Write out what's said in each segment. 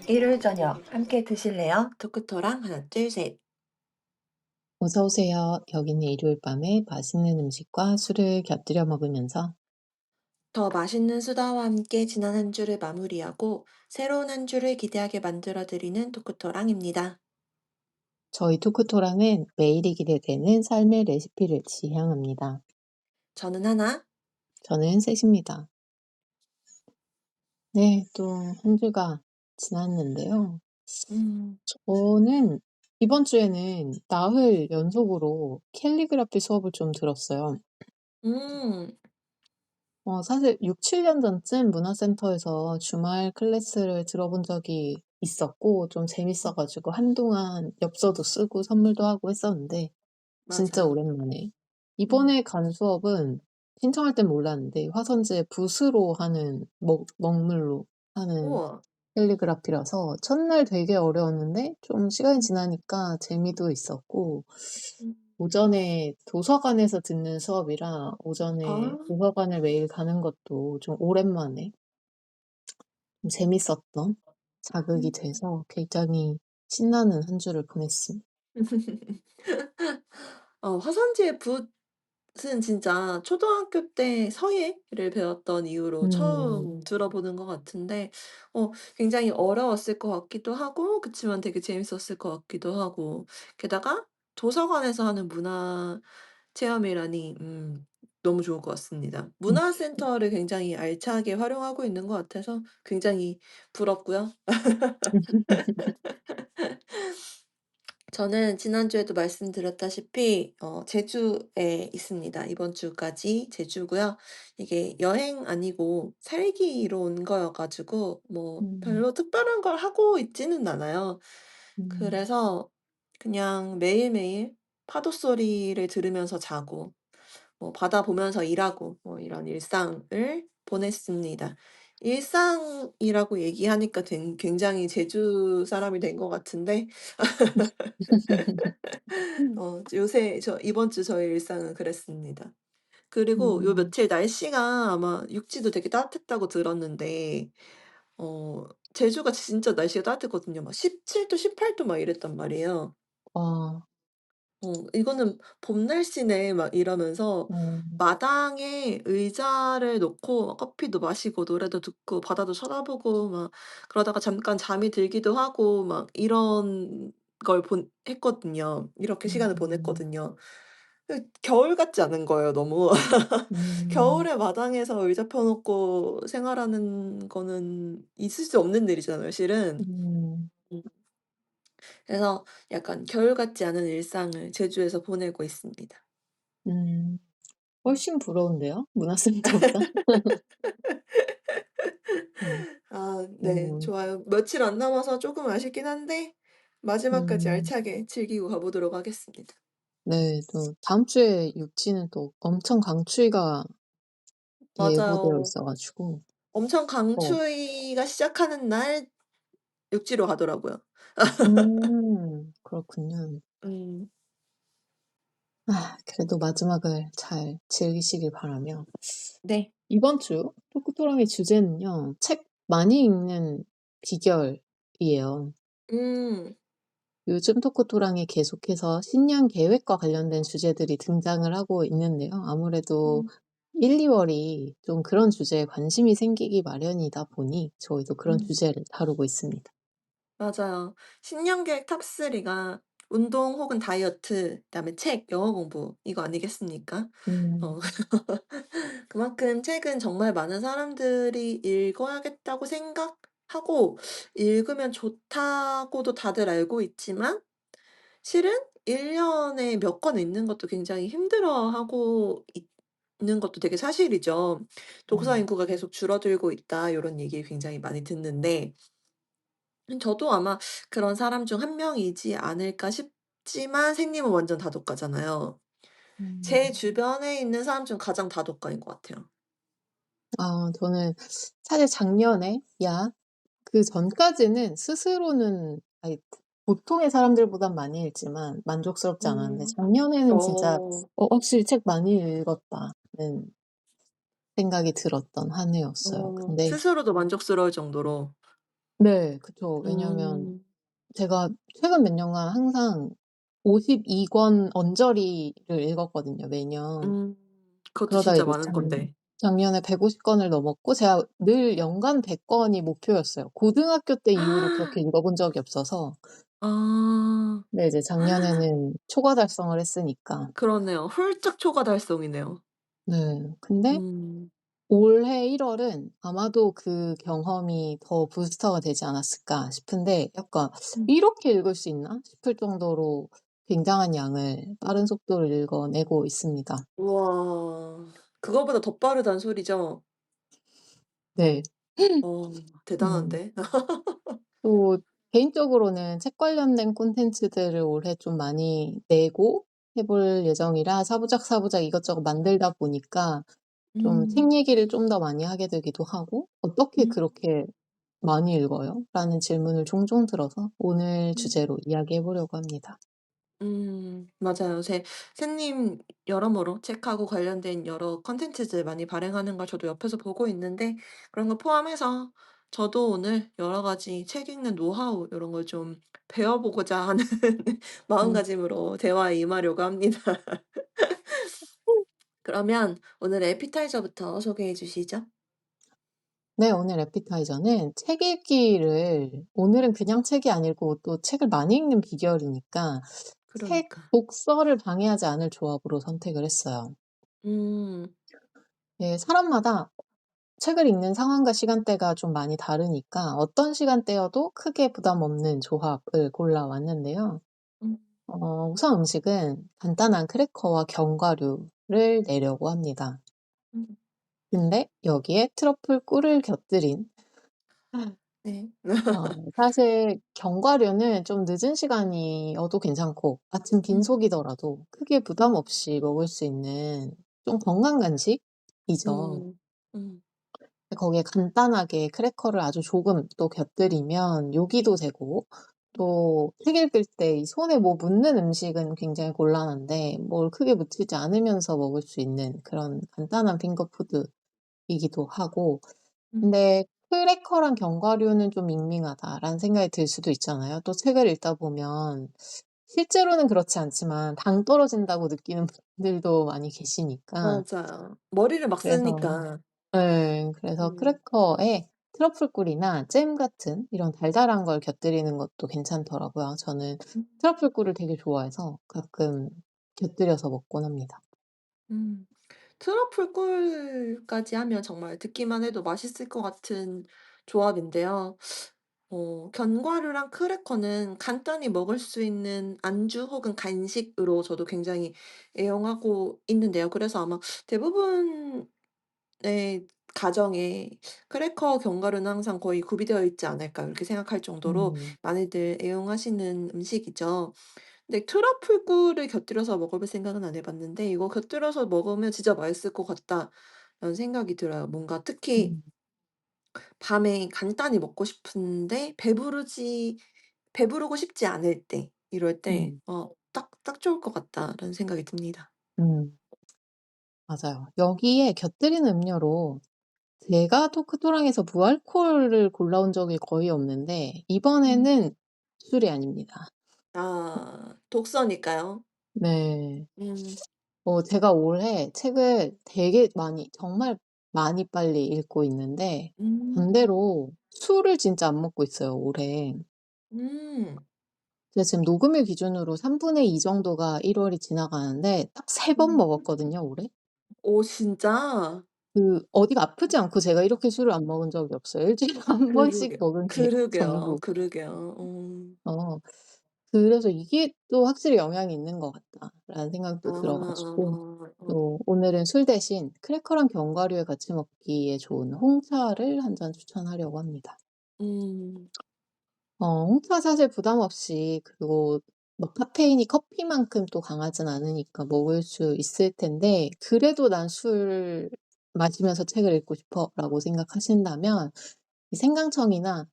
일요일 저녁 함께 드실래요? 토크토랑 하나 둘 셋. 어서 오세요. 여기는 일요일 밤에 맛있는 음식과 술을 곁들여 먹으면서 더 맛있는 수다와 함께 지난 한 주를 마무리하고 새로운 한 주를 기대하게 만들어 드리는 토크토랑입니다. 저희 토크토랑은 매일이 기대되는 삶의 레시피를 지향합니다. 저는 하나. 저는 셋입니다. 네, 또 한 주가 지났는데요. 음, 저는 이번 주에는 나흘 연속으로 캘리그라피 수업을 좀 들었어요. 음, 사실 6, 7년 전쯤 문화센터에서 주말 클래스를 들어본 적이 있었고 좀 재밌어 가지고 한동안 엽서도 쓰고 선물도 하고 했었는데 진짜 맞아요. 오랜만에. 음, 이번에 간 수업은 신청할 땐 몰랐는데 화선지에 붓으로 하는 먹물로 하는 우와. 캘리그라피라서 첫날 되게 어려웠는데 좀 시간이 지나니까 재미도 있었고 음, 오전에 도서관에서 듣는 수업이라 오전에 아, 도서관을 매일 가는 것도 좀 오랜만에 좀 재밌었던 자극이 음. 돼서 굉장히 신나는 한 주를 보냈습니다. 화산지의 붓은 진짜 초등학교 때 서예를 배웠던 이후로 음. 처음 들어보는 것 같은데 굉장히 어려웠을 것 같기도 하고 그치만 되게 재밌었을 것 같기도 하고 게다가 도서관에서 하는 문화 체험이라니 너무 좋을 것 같습니다. 음. 문화센터를 굉장히 알차게 활용하고 있는 것 같아서 굉장히 부럽고요. 저는 지난주에도 말씀드렸다시피 제주에 있습니다. 이번 주까지 제주고요. 이게 여행 아니고 살기로 온 거여 가지고 뭐 음. 별로 특별한 걸 하고 있지는 않아요. 음. 그래서 그냥 매일매일 파도 소리를 들으면서 자고 뭐 바다 보면서 일하고 뭐 이런 일상을 보냈습니다. 일상이라고 얘기하니까 굉장히 제주 사람이 된 것 같은데 요새 이번 주 저의 일상은 그랬습니다. 그리고 요 음. 며칠 날씨가 아마 육지도 되게 따뜻했다고 들었는데 어 제주가 진짜 날씨가 따뜻했거든요. 막 17 도 18도 막 이랬단 말이에요. 와. '이거는 봄 날씨네.' 막 이러면서 음. 마당에 의자를 놓고 막 커피도 마시고 노래도 듣고 바다도 쳐다보고 막 그러다가 잠깐 잠이 들기도 하고 막 이런 걸 했거든요. 이렇게 시간을 음. 보냈거든요. 겨울 같지 않은 거예요 너무. 음. 겨울에 마당에서 의자 펴 놓고 생활하는 거는 있을 수 없는 일이잖아요 실은. 음. 음. 그래서 약간 겨울 같지 않은 일상을 제주에서 보내고 있습니다. 음. 훨씬 부러운데요? 문화센터보다? 음. 아 네. 음. 좋아요. 며칠 안 남아서 쪼금 아쉽긴 한데 마지막까지 음. 알차게 즐기고 가 보도록 하겠습니다. 네. 또 다음 주에 육지는 또 엄청 강추위가 예보되어 맞아요. 있어 가지고 엄청 어. 강추위가 시작하는 날 육지로 가더라고요. 그렇군요. 음. 그래도 마지막을 잘 즐기시길 바라며 네. 이번 주 토크토랑의 주제는요. 책 많이 읽는 비결이에요. 음. 요즘 토크토랑에 계속해서 신년 계획과 관련된 주제들이 등장을 하고 있는데요. 아무래도 음. 1-2 월이 좀 그런 주제에 관심이 생기기 마련이다 보니 저희도 그런 음. 주제를 다루고 있습니다. 맞아요. 신년 계획 탑 3가 운동 혹은 다이어트 그다음에 책, 영어 공부 이거 아니겠습니까? 음. 어 그만큼 책은 정말 많은 사람들이 읽어야겠다고 생각하고 읽으면 좋다고도 다들 알고 있지만 실은 1 년에 몇 권 읽는 것도 굉장히 힘들어하고 있는 것도 되게 사실이죠. "독서 음. 인구가 계속 줄어들고 있다." 요런 얘기 굉장히 많이 듣는데 저도 아마 그런 사람 중 한 명이지 않을까 싶지만 생님은 완전 다독가잖아요. 음. 제 주변에 있는 사람 중 가장 다독가인 것 같아요. 저는 사실 작년에 그전까지는 스스로는 아이 보통의 사람들보단 많이 읽지만 만족스럽지 않았는데 음. 작년에는 진짜 어. 확실히 책 많이 읽었다는 생각이 들었던 한 해였어요. 근데 스스로도 만족스러울 정도로. 네. 그쵸. 왜냐하면 음. 제가 최근 몇 년간 항상 52권 언저리를 읽었거든요, 매년. 음. 그것도 그러다가 진짜 이제 많은 건데. 작년에 150 권을 넘었고, 제가 늘 연간 100 권이 목표였어요. 고등학교 때 이후로 그렇게 읽어 본 적이 없어서. 아. 근데 이제 작년에는 초과 달성을 했으니까. 그러네요. 훌쩍 초과 달성이네요. 네. 근데 음. 올해 1 월은 아마도 그 경험이 더 부스터가 되지 않았을까 싶은데, 약간 음. '이렇게 읽을 수 있나?' 싶을 정도로 굉장한 양을 빠른 속도로 읽어내고 있습니다. 우와. 그거보다 더 빠르다는 소리죠? 네. 어 음. 대단한데. 또 개인적으로는 책 관련된 콘텐츠들을 올해 좀 많이 내고 해볼 예정이라 사부작 이것저것 만들다 보니까 좀 음. 책 얘기를 좀 더 많이 하게 되기도 하고, "어떻게 음. 그렇게 많이 읽어요?" 라는 질문을 종종 들어서 오늘 음. 주제로 이야기해 보려고 합니다. 맞아요. 새님 여러모로 책하고 관련된 여러 콘텐츠들 많이 발행하는 걸 저도 옆에서 보고 있는데 그런 거 포함해서 저도 오늘 여러 가지 책 읽는 노하우 요런 걸 좀 배워 보고자 하는 음. 마음가짐으로 대화에 임하려고 합니다. 그러면 오늘의 에피타이저부터 소개해 주시죠. 네, 오늘 에피타이저는 책 읽기를, 오늘은 그냥 책이 아니고 또 책을 많이 읽는 비결이니까 책 그러니까. 독서를 방해하지 않을 조합으로 선택을 했어요. 음. 예, 사람마다 책을 읽는 상황과 시간대가 좀 많이 다르니까 어떤 시간대여도 크게 부담 없는 조합을 골라왔는데요. 음. 우선 음식은 간단한 크래커와 견과류를 내려고 합니다. 음. 근데 여기에 트러플 꿀을 곁들인, 네. 사실 견과류는 좀 늦은 시간이어도 괜찮고 아침 음. 빈속이더라도 크게 부담 음. 없이 먹을 수 있는 좀 건강 간식이죠. 음. 음. 거기에 간단하게 크래커를 아주 조금 또 곁들이면 요기도 되고, 또 책 읽을 때 이 손에 뭐 묻는 음식은 굉장히 곤란한데 뭘 크게 묻히지 않으면서 먹을 수 있는 그런 간단한 핑거푸드이기도 하고. 음. 근데 '크래커랑 견과류는 좀 밍밍하다.'라는 생각이 들 수도 있잖아요. 또 책을 읽다 보면 실제로는 그렇지 않지만 당 떨어진다고 느끼는 분들도 많이 계시니까. 맞아요. 머리를 막 그래서 쓰니까. 그래서 음. 크래커에 트러플 꿀이나 잼 같은 이런 달달한 걸 곁들이는 것도 괜찮더라고요. 저는 음. 트러플 꿀을 되게 좋아해서 가끔 곁들여서 먹곤 합니다. 음. 트러플 꿀까지 하면 정말 듣기만 해도 맛있을 것 같은 조합인데요. 견과류랑 크래커는 간단히 먹을 수 있는 안주 혹은 간식으로 저도 굉장히 애용하고 있는데요. 그래서 아마 대부분의 가정에 크래커, 견과류는 항상 거의 구비되어 있지 않을까 이렇게 생각할 정도로 음. 많이들 애용하시는 음식이죠. 근데 트러플 꿀을 곁들여서 먹어볼 생각은 안 해 봤는데 이거 곁들여서 먹으면 진짜 맛있을 것 같다라는 생각이 들어요. 뭔가 특히 음. 밤에 간단히 먹고 싶은데 배부르고 싶지 않을 때 이럴 때 음. 딱 좋을 것 같다라는 생각이 듭니다. 음. 맞아요. 여기에 곁들이는 음료로 제가 토크토랑에서 무알콜을 골라온 적이 거의 없는데 음. 이번에는 술이 아닙니다. 아 독서니까요. 네. 음. 제가 올해 책을 되게 많이, 정말 많이 빨리 읽고 있는데 음. 반대로 술을 진짜 안 먹고 있어요, 올해. 음. 제가 지금 녹음일 기준으로 2 정도가 1 월이 지나가는데 딱 3번 음. 먹었거든요, 올해. 오 진짜? 어디가 아프지 않고 제가 이렇게 술을 안 먹은 적이 없어요. 일 주일에 한 번씩 먹은 게 그러게요, 전부. 그러게요. 어 그래서 '이게 또 확실히 영향이 있는 것 같다.'라는 아 생각도 들어 가지고, 아 어. 또 오늘은 술 대신 크래커랑 견과류에 같이 먹기에 좋은 홍차를 한 잔 추천하려고 합니다. 음. 홍차 사실 부담 없이, 그리고 막 카페인이 커피만큼 또 강하진 않으니까 먹을 수 있을 텐데, 그래도 '난 술 마시면서 책을 읽고 싶어.'라고 생각하신다면 이 생강청이나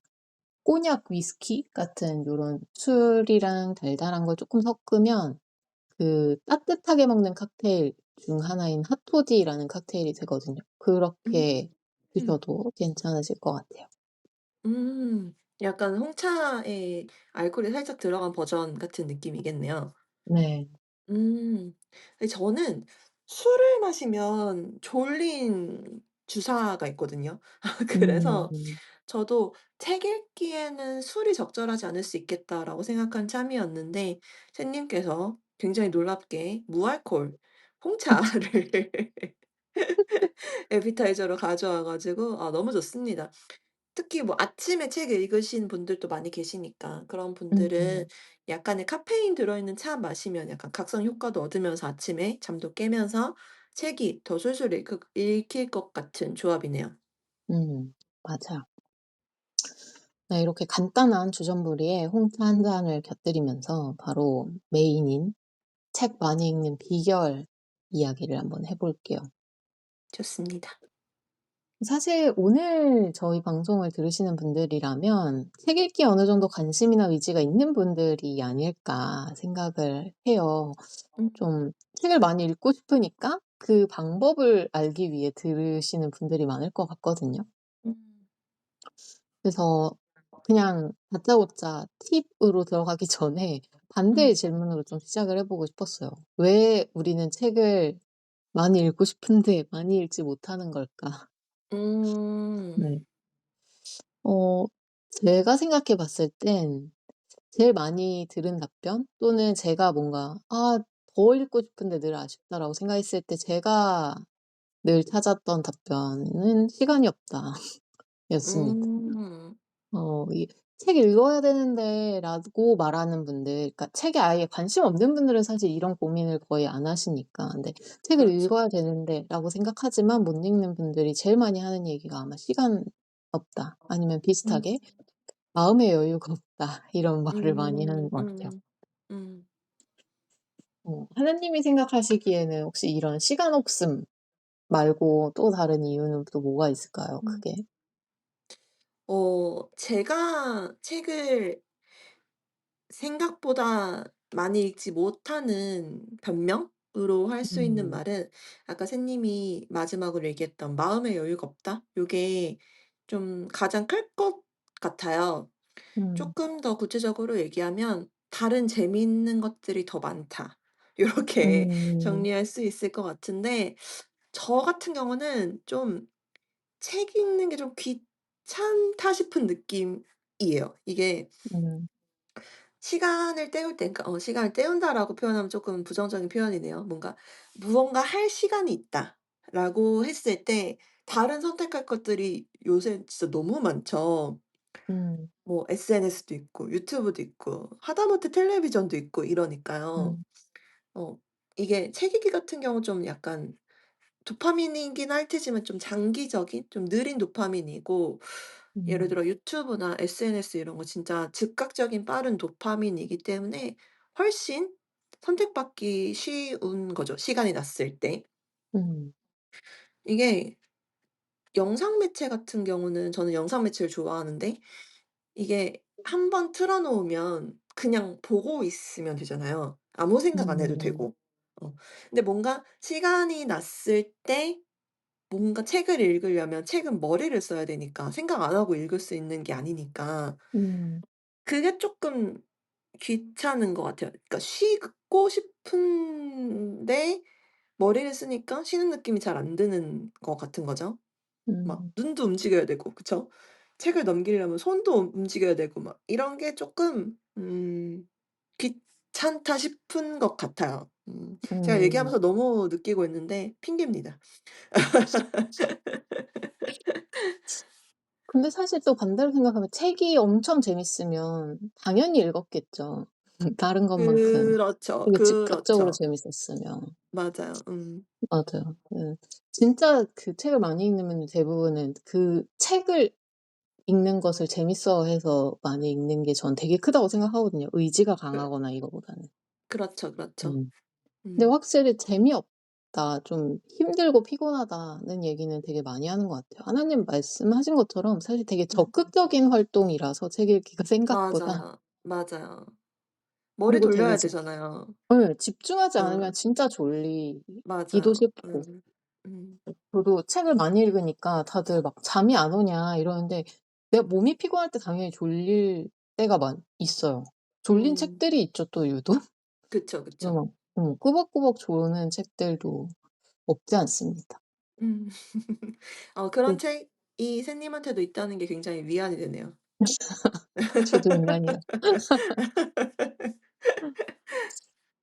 꼬냑 위스키 같은 요런 술이랑 달달한 걸 쪼끔 섞으면 그 따뜻하게 먹는 칵테일 중 하나인 핫토디라는 칵테일이 되거든요. 음. 그렇게 음. 드셔도 괜찮으실 것 같아요. 음. 약간 홍차에 알코올이 살짝 들어간 버전 같은 느낌이겠네요. 네. 음. 근데 저는 술을 마시면 졸린 주사가 있거든요. 그래서 음. 저도 '책 읽기에는 술이 적절하지 않을 수 있겠다.'라고 생각한 참이었는데 셰님께서 굉장히 놀랍게 무알콜 홍차를 에피타이저로 가져와 가지고 너무 좋습니다. 특히 뭐 아침에 책 읽으신 분들도 많이 계시니까 그런 분들은 음. 약간의 카페인 들어있는 차 마시면 약간 각성 효과도 얻으면서 아침에 잠도 깨면서 책이 더 술술 읽힐 것 같은 조합이네요. 맞아요. 네, 이렇게 간단한 주전부리에 홍차 한 잔을 곁들이면서 바로 메인인 책 많이 읽는 비결 이야기를 한번 해 볼게요. 좋습니다. 사실 오늘 저희 방송을 들으시는 분들이라면 책 읽기에 어느 정도 관심이나 의지가 있는 분들이 아닐까 생각을 해요. 음. 좀 책을 많이 읽고 싶으니까 그 방법을 알기 위해 들으시는 분들이 많을 것 같거든요. 음. 그래서 그냥 다짜고짜 팁으로 들어가기 전에 반대의 음. 질문으로 좀 시작을 해 보고 싶었어요. '왜 우리는 책을 많이 읽고 싶은데 많이 읽지 못하는 걸까?' 음. 네. 어 제가 생각해 봤을 땐 제일 많이 들은 답변 또는 제가 뭔가 '아 더 읽고 싶은데 늘 아쉽다.'라고 생각했을 때 제가 늘 찾았던 답변은 "시간이 없다." 였습니다. 음. 이 "책 읽어야 되는데."라고 말하는 분들, 그러니까 책에 아예 관심 없는 분들은 사실 이런 고민을 거의 안 하시니까. 근데 '책을 그렇죠. 읽어야 되는데.'라고 생각하지만 못 읽는 분들이 제일 많이 하는 얘기가 아마 "시간 없다." 아니면 음. 비슷하게 "마음의 여유가 없다." 이런 말을 많이 하는 음. 것 같아요. 음. 음. 하나님이 생각하시기에는 혹시 이런 시간 없음 말고 또 다른 이유는 또 뭐가 있을까요, 음. 크게? 제가 책을 생각보다 많이 읽지 못하는 변명으로 할 수 있는 음. 말은 아까 새님이 마지막으로 얘기했던 "마음의 여유가 없다." 요게 좀 가장 클 것 같아요. 음. 쪼끔 더 구체적으로 얘기하면 "다른 재미있는 것들이 더 많다." 요렇게 음. 정리할 수 있을 것 같은데 저 같은 경우는 좀 책 읽는 게 좀 귀찮다 싶은 느낌이에요. 이게 음. 시간을 때울 때 그러니까 '시간을 때운다.'라고 표현하면 쪼끔 부정적인 표현이네요. 뭔가 '무언가 할 시간이 있다.'라고 했을 때 다른 선택할 것들이 요새 진짜 너무 많죠. 음. 뭐 SNS도 있고 유튜브도 있고 하다못해 텔레비전도 있고 이러니까요. 음. 어 이게 책 읽기 같은 경우 좀 약간 도파민이긴 할 테지만 좀 장기적인 좀 느린 도파민이고 예를 음. 들어 유튜브나 SNS 이런 거 진짜 즉각적인 빠른 도파민이기 때문에 훨씬 선택받기 쉬운 거죠, 시간이 났을 때. 음. 이게 영상 매체 같은 경우는 저는 영상 매체를 좋아하는데 이게 한 번 틀어 놓으면 그냥 보고 있으면 되잖아요. 아무 생각 안 해도 음. 되고. 어 근데 뭔가 시간이 났을 때 뭔가 책을 읽으려면 책은 머리를 써야 되니까 생각 안 하고 읽을 수 있는 게 아니니까 음. 그게 쪼끔 귀찮은 것 같아요. 그러니까 쉬고 싶은데 머리를 쓰니까 쉬는 느낌이 잘 안 드는 것 같은 거죠. 막 음. 눈도 움직여야 되고 그쵸? 책을 넘기려면 손도 움직여야 되고 막 이런 게 쪼끔 귀찮다 싶은 것 같아요. 제가 음. 얘기하면서 너무 느끼고 있는데 핑계입니다. 근데 사실 또 반대로 생각하면 책이 엄청 재밌으면 당연히 읽었겠죠. 다른 것만큼 그렇죠, 되게 즉각적으로 그렇죠. 재밌었으면. 맞아요. 음. 맞아요. 진짜 그 책을 많이 읽는 분들 대부분은 그 책을 읽는 것을 재밌어해서 많이 읽는 게 전 되게 크다고 생각하거든요, 의지가 그 강하거나 이거보다는. 그렇죠, 그렇죠. 음. 근데 음. 확실히 "재미없다. 좀 힘들고 피곤하다."는 얘기는 되게 많이 하는 것 같아요. 하나님 말씀하신 것처럼 사실 되게 음. 적극적인 활동이라서 책 읽기가 생각보다. 맞아요. 맞아요. 머리 그리고 되게 돌려야 되잖아요. 집중하지 않으면 어 진짜 졸리기도 맞아요. 싫고. 음. 저도 책을 많이 읽으니까 다들 막 "잠이 안 오냐." 이러는데 내가 몸이 피곤할 때 당연히 졸릴 때가 있어요. 졸린 음. 책들이 있죠 또 유독. 그쵸, 그래서 그쵸. 막 꾸벅꾸벅 조는 책들도 없지 않습니다. 음. 그런 그 책이 새님한테도 있다는 게 굉장히 위안이 되네요. 저도 인간이라.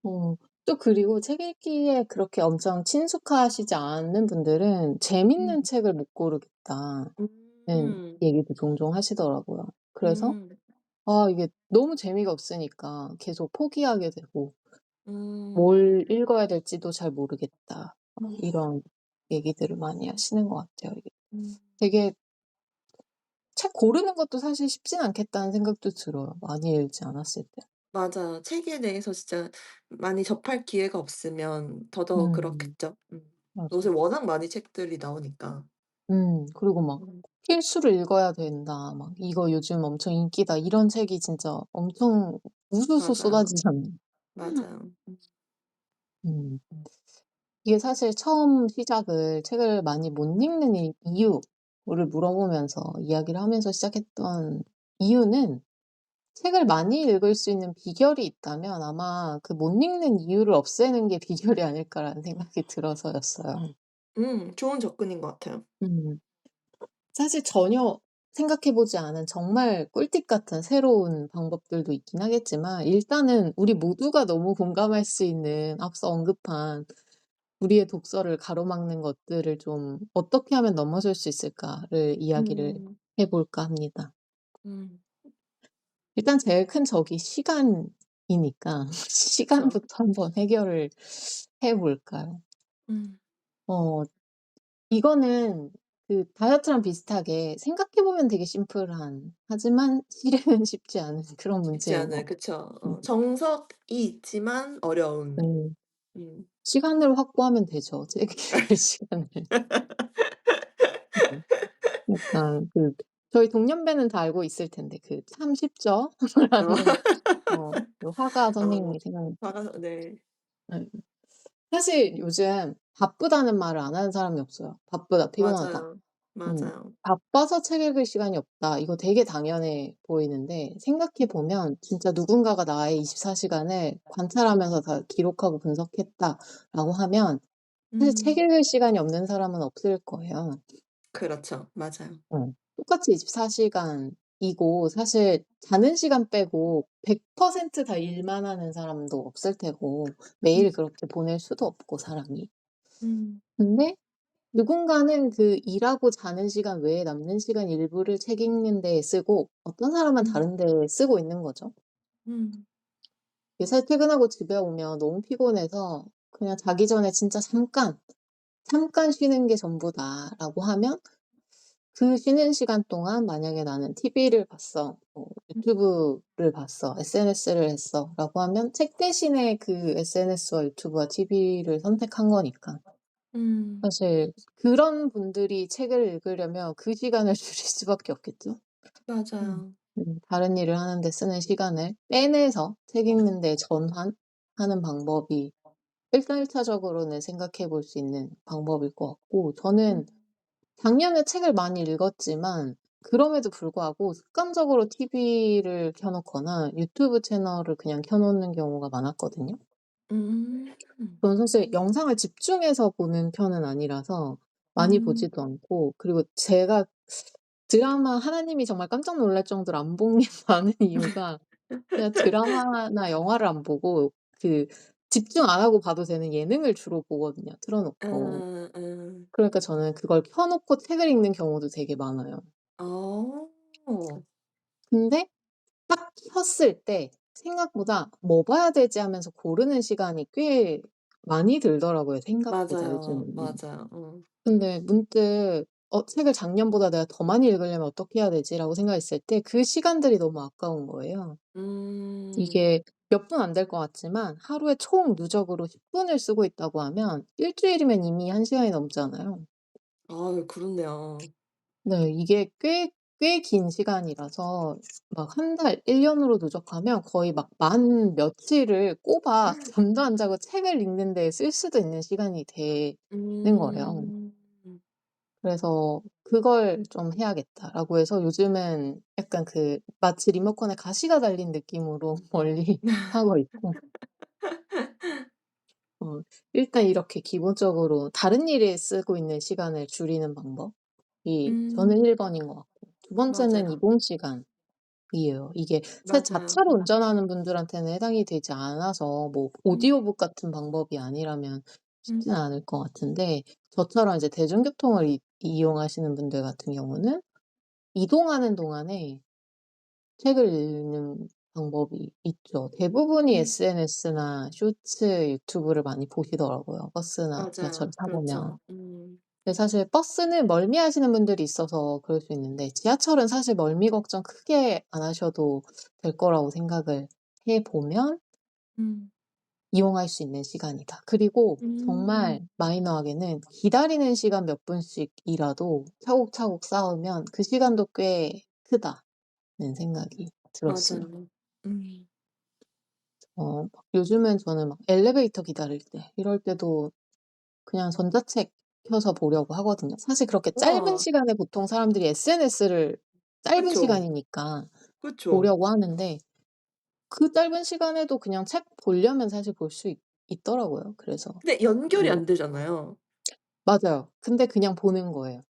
어 또 그리고 책 읽기에 그렇게 엄청 친숙하시지 않은 분들은 "재밌는 음. 책을 못 고르겠다."는 음. 얘기도 종종 하시더라고요. 그래서 음. 이게 너무 재미가 없으니까 계속 포기하게 되고 음. '뭘 읽어야 될지도 잘 모르겠다.' 이런 얘기들을 많이 하시는 것 같아요. 이게 음. 되게 책 고르는 것도 사실 쉽진 않겠다는 생각도 들어요, 많이 읽지 않았을 때. 맞아요. 책에 대해서 진짜 많이 접할 기회가 없으면 더더욱 음. 그렇겠죠. 요새 맞아요. 워낙 많이 책들이 나오니까. 그리고 막 음. "필수로 읽어야 된다." 막 "이거 요즘 엄청 인기다." 이런 책이 진짜 엄청 우수수 맞아요. 쏟아지잖아요. 맞아요. 음. 이게 사실 처음 시작을 책을 많이 못 읽는 이유를 물어보면서 이야기를 하면서 시작했던 이유는 책을 많이 읽을 수 있는 비결이 있다면 아마 그 '못 읽는 이유를 없애는 게 비결이 아닐까.'라는 생각이 들어서였어요. 좋은 접근인 것 같아요. 음. 사실 전혀 생각해 보지 않은 정말 꿀팁 같은 새로운 방법들도 있긴 하겠지만 일단은 우리 모두가 너무 공감할 수 있는 앞서 언급한 우리의 독서를 가로막는 것들을 좀 '어떻게 하면 넘어설 수 있을까.'를 이야기를 음. 해 볼까 합니다. 음. 일단 제일 큰 적이 시간이니까 그쵸. 시간부터 한번 해결을 해 볼까요? 음. 어 이거는 그 다이어트랑 비슷하게 생각해 보면 되게 심플한 하지만 실행은 쉽지 않은 그런 쉽지 문제인 않아요. 것 그쵸. 같아요. 정석이 있지만 어려운. 네. 음. 시간을 확보하면 되죠. 책 읽을 시간을. 네. 약간 저희 동년배는 다 알고 있을 텐데 그 "참 쉽죠?" 어. 라는 그 화가 어. 선생님이 생각이 화가 네. 네. 사실 요즘 바쁘다는 말을 안 하는 사람이 없어요. "바쁘다. 피곤하다." 맞아요. 음. 맞아요. '바빠서 책 읽을 시간이 없다.' 이거 되게 당연해 보이는데 생각해 보면 진짜 누군가가 나의 24 시간을 관찰하면서 다 기록하고 분석했다라고 하면 사실 책 음. 읽을 시간이 없는 사람은 없을 거예요. 그렇죠. 맞아요. 똑같이 24 시간이고 사실 자는 시간 빼고 100% 다 일만 하는 사람도 없을 테고 매일 음. 그렇게 보낼 수도 없고 사람이. 음. 근데 누군가는 그 일하고 자는 시간 외에 남는 시간 일부를 책 읽는 데에 쓰고 어떤 사람은 음. 다른 데에 쓰고 있는 거죠. 음. 회사 퇴근하고 집에 오면 너무 피곤해서 그냥 자기 전에 진짜 '잠깐 쉬는 게 전부다.'라고 하면 그 쉬는 시간 동안 만약에 '나는 TV를 봤어. 음. 유튜브를 봤어. SNS를 했어.'라고 하면 책 대신에 그 SNS와 유튜브와 TV를 선택한 거니까. 음. 사실 그런 분들이 책을 읽으려면 그 시간을 줄일 수밖에 없겠죠. 음. 맞아요. 다른 일을 하는데 쓰는 시간을 빼내서 책 읽는 데 전환하는 방법이 일단 1 차적으로는 생각해 볼 수 있는 방법일 것 같고 음. 저는 작년에 책을 많이 읽었지만 그럼에도 불구하고 습관적으로 TV를 켜 놓거나 유튜브 채널을 그냥 켜 놓는 경우가 많았거든요. 음. 저는 사실 영상을 집중해서 보는 편은 아니라서 많이 음. 보지도 않고 그리고 제가 드라마 하나님이 정말 깜짝 놀랄 정도로 안 본 게 많은 이유가 그냥 드라마나 영화를 안 보고 그 집중 안 하고 봐도 되는 예능을 주로 보거든요, 틀어 놓고. 음. 그러니까 저는 그걸 켜 놓고 책을 읽는 경우도 되게 많아요. 어. 근데 딱 켰을 때 생각보다 '뭐 봐야 되지?' 하면서 고르는 시간이 꽤 많이 들더라고요, 생각보다 맞아요. 요즘에는. 맞아요. 근데 문득 '책을 작년보다 내가 더 많이 읽으려면 어떻게 해야 되지?'라고 생각했을 때 그 시간들이 너무 아까운 거예요. 음. 이게 몇 분 안 될 것 같지만 하루에 총 누적으로 10 분을 쓰고 있다고 하면 일 주일이면 이미 1 시간이 넘잖아요. 아유 그렇네요. 네. 이게 꽤 긴 시간이라서 막 한 달, 1 년으로 누적하면 거의 막 만 며칠을 꼽아 잠도 안 자고 책을 읽는 데 쓸 수도 있는 시간이 되는 거예요. 음. 그래서 '그걸 좀 해야겠다.'라고 해서 요즘은 약간 그 마치 리모컨에 가시가 달린 느낌으로 멀리 하고 있고 어 일단 이렇게 기본적으로 다른 일에 쓰고 있는 시간을 줄이는 방법이 저는 음 1 번인 것 같고 두 번째는 맞아요. 이동 시간이에요. 이게 사실 맞아요. 자차로 운전하는 분들한테는 해당이 되지 않아서 뭐 음 오디오북 같은 방법이 아니라면 음 쉽지는 않을 것 같은데 저처럼 이제 대중교통을 이용하시는 분들 같은 경우는 이동하는 동안에 책을 읽는 방법이 있죠. 대부분이 음 SNS나 쇼츠, 유튜브를 많이 보시더라고요, 버스나 지하철을 맞아요. 타보면. 그렇죠. 근데 사실 버스는 멀미하시는 분들이 있어서 그럴 수 있는데 지하철은 사실 멀미 걱정 크게 안 하셔도 될 거라고 생각을 해 보면 음. 이용할 수 있는 시간이다. 그리고 음. 정말 마이너하게는 기다리는 시간 몇 분씩이라도 차곡차곡 쌓으면 그 시간도 꽤 크다는 생각이 들었어요. 맞아요. 음. 막 요즘은 저는 막 엘리베이터 기다릴 때 이럴 때도 그냥 전자책 켜서 보려고 하거든요. 사실 그렇게 짧은 우와. 시간에 보통 사람들이 SNS를 짧은 그쵸. 시간이니까 그쵸. 보려고 하는데 그 짧은 시간에도 그냥 책 보려면 사실 볼 수 있더라고요. 그래서 근데 연결이 뭐 안 되잖아요. 맞아요. 근데 그냥 보는 거예요.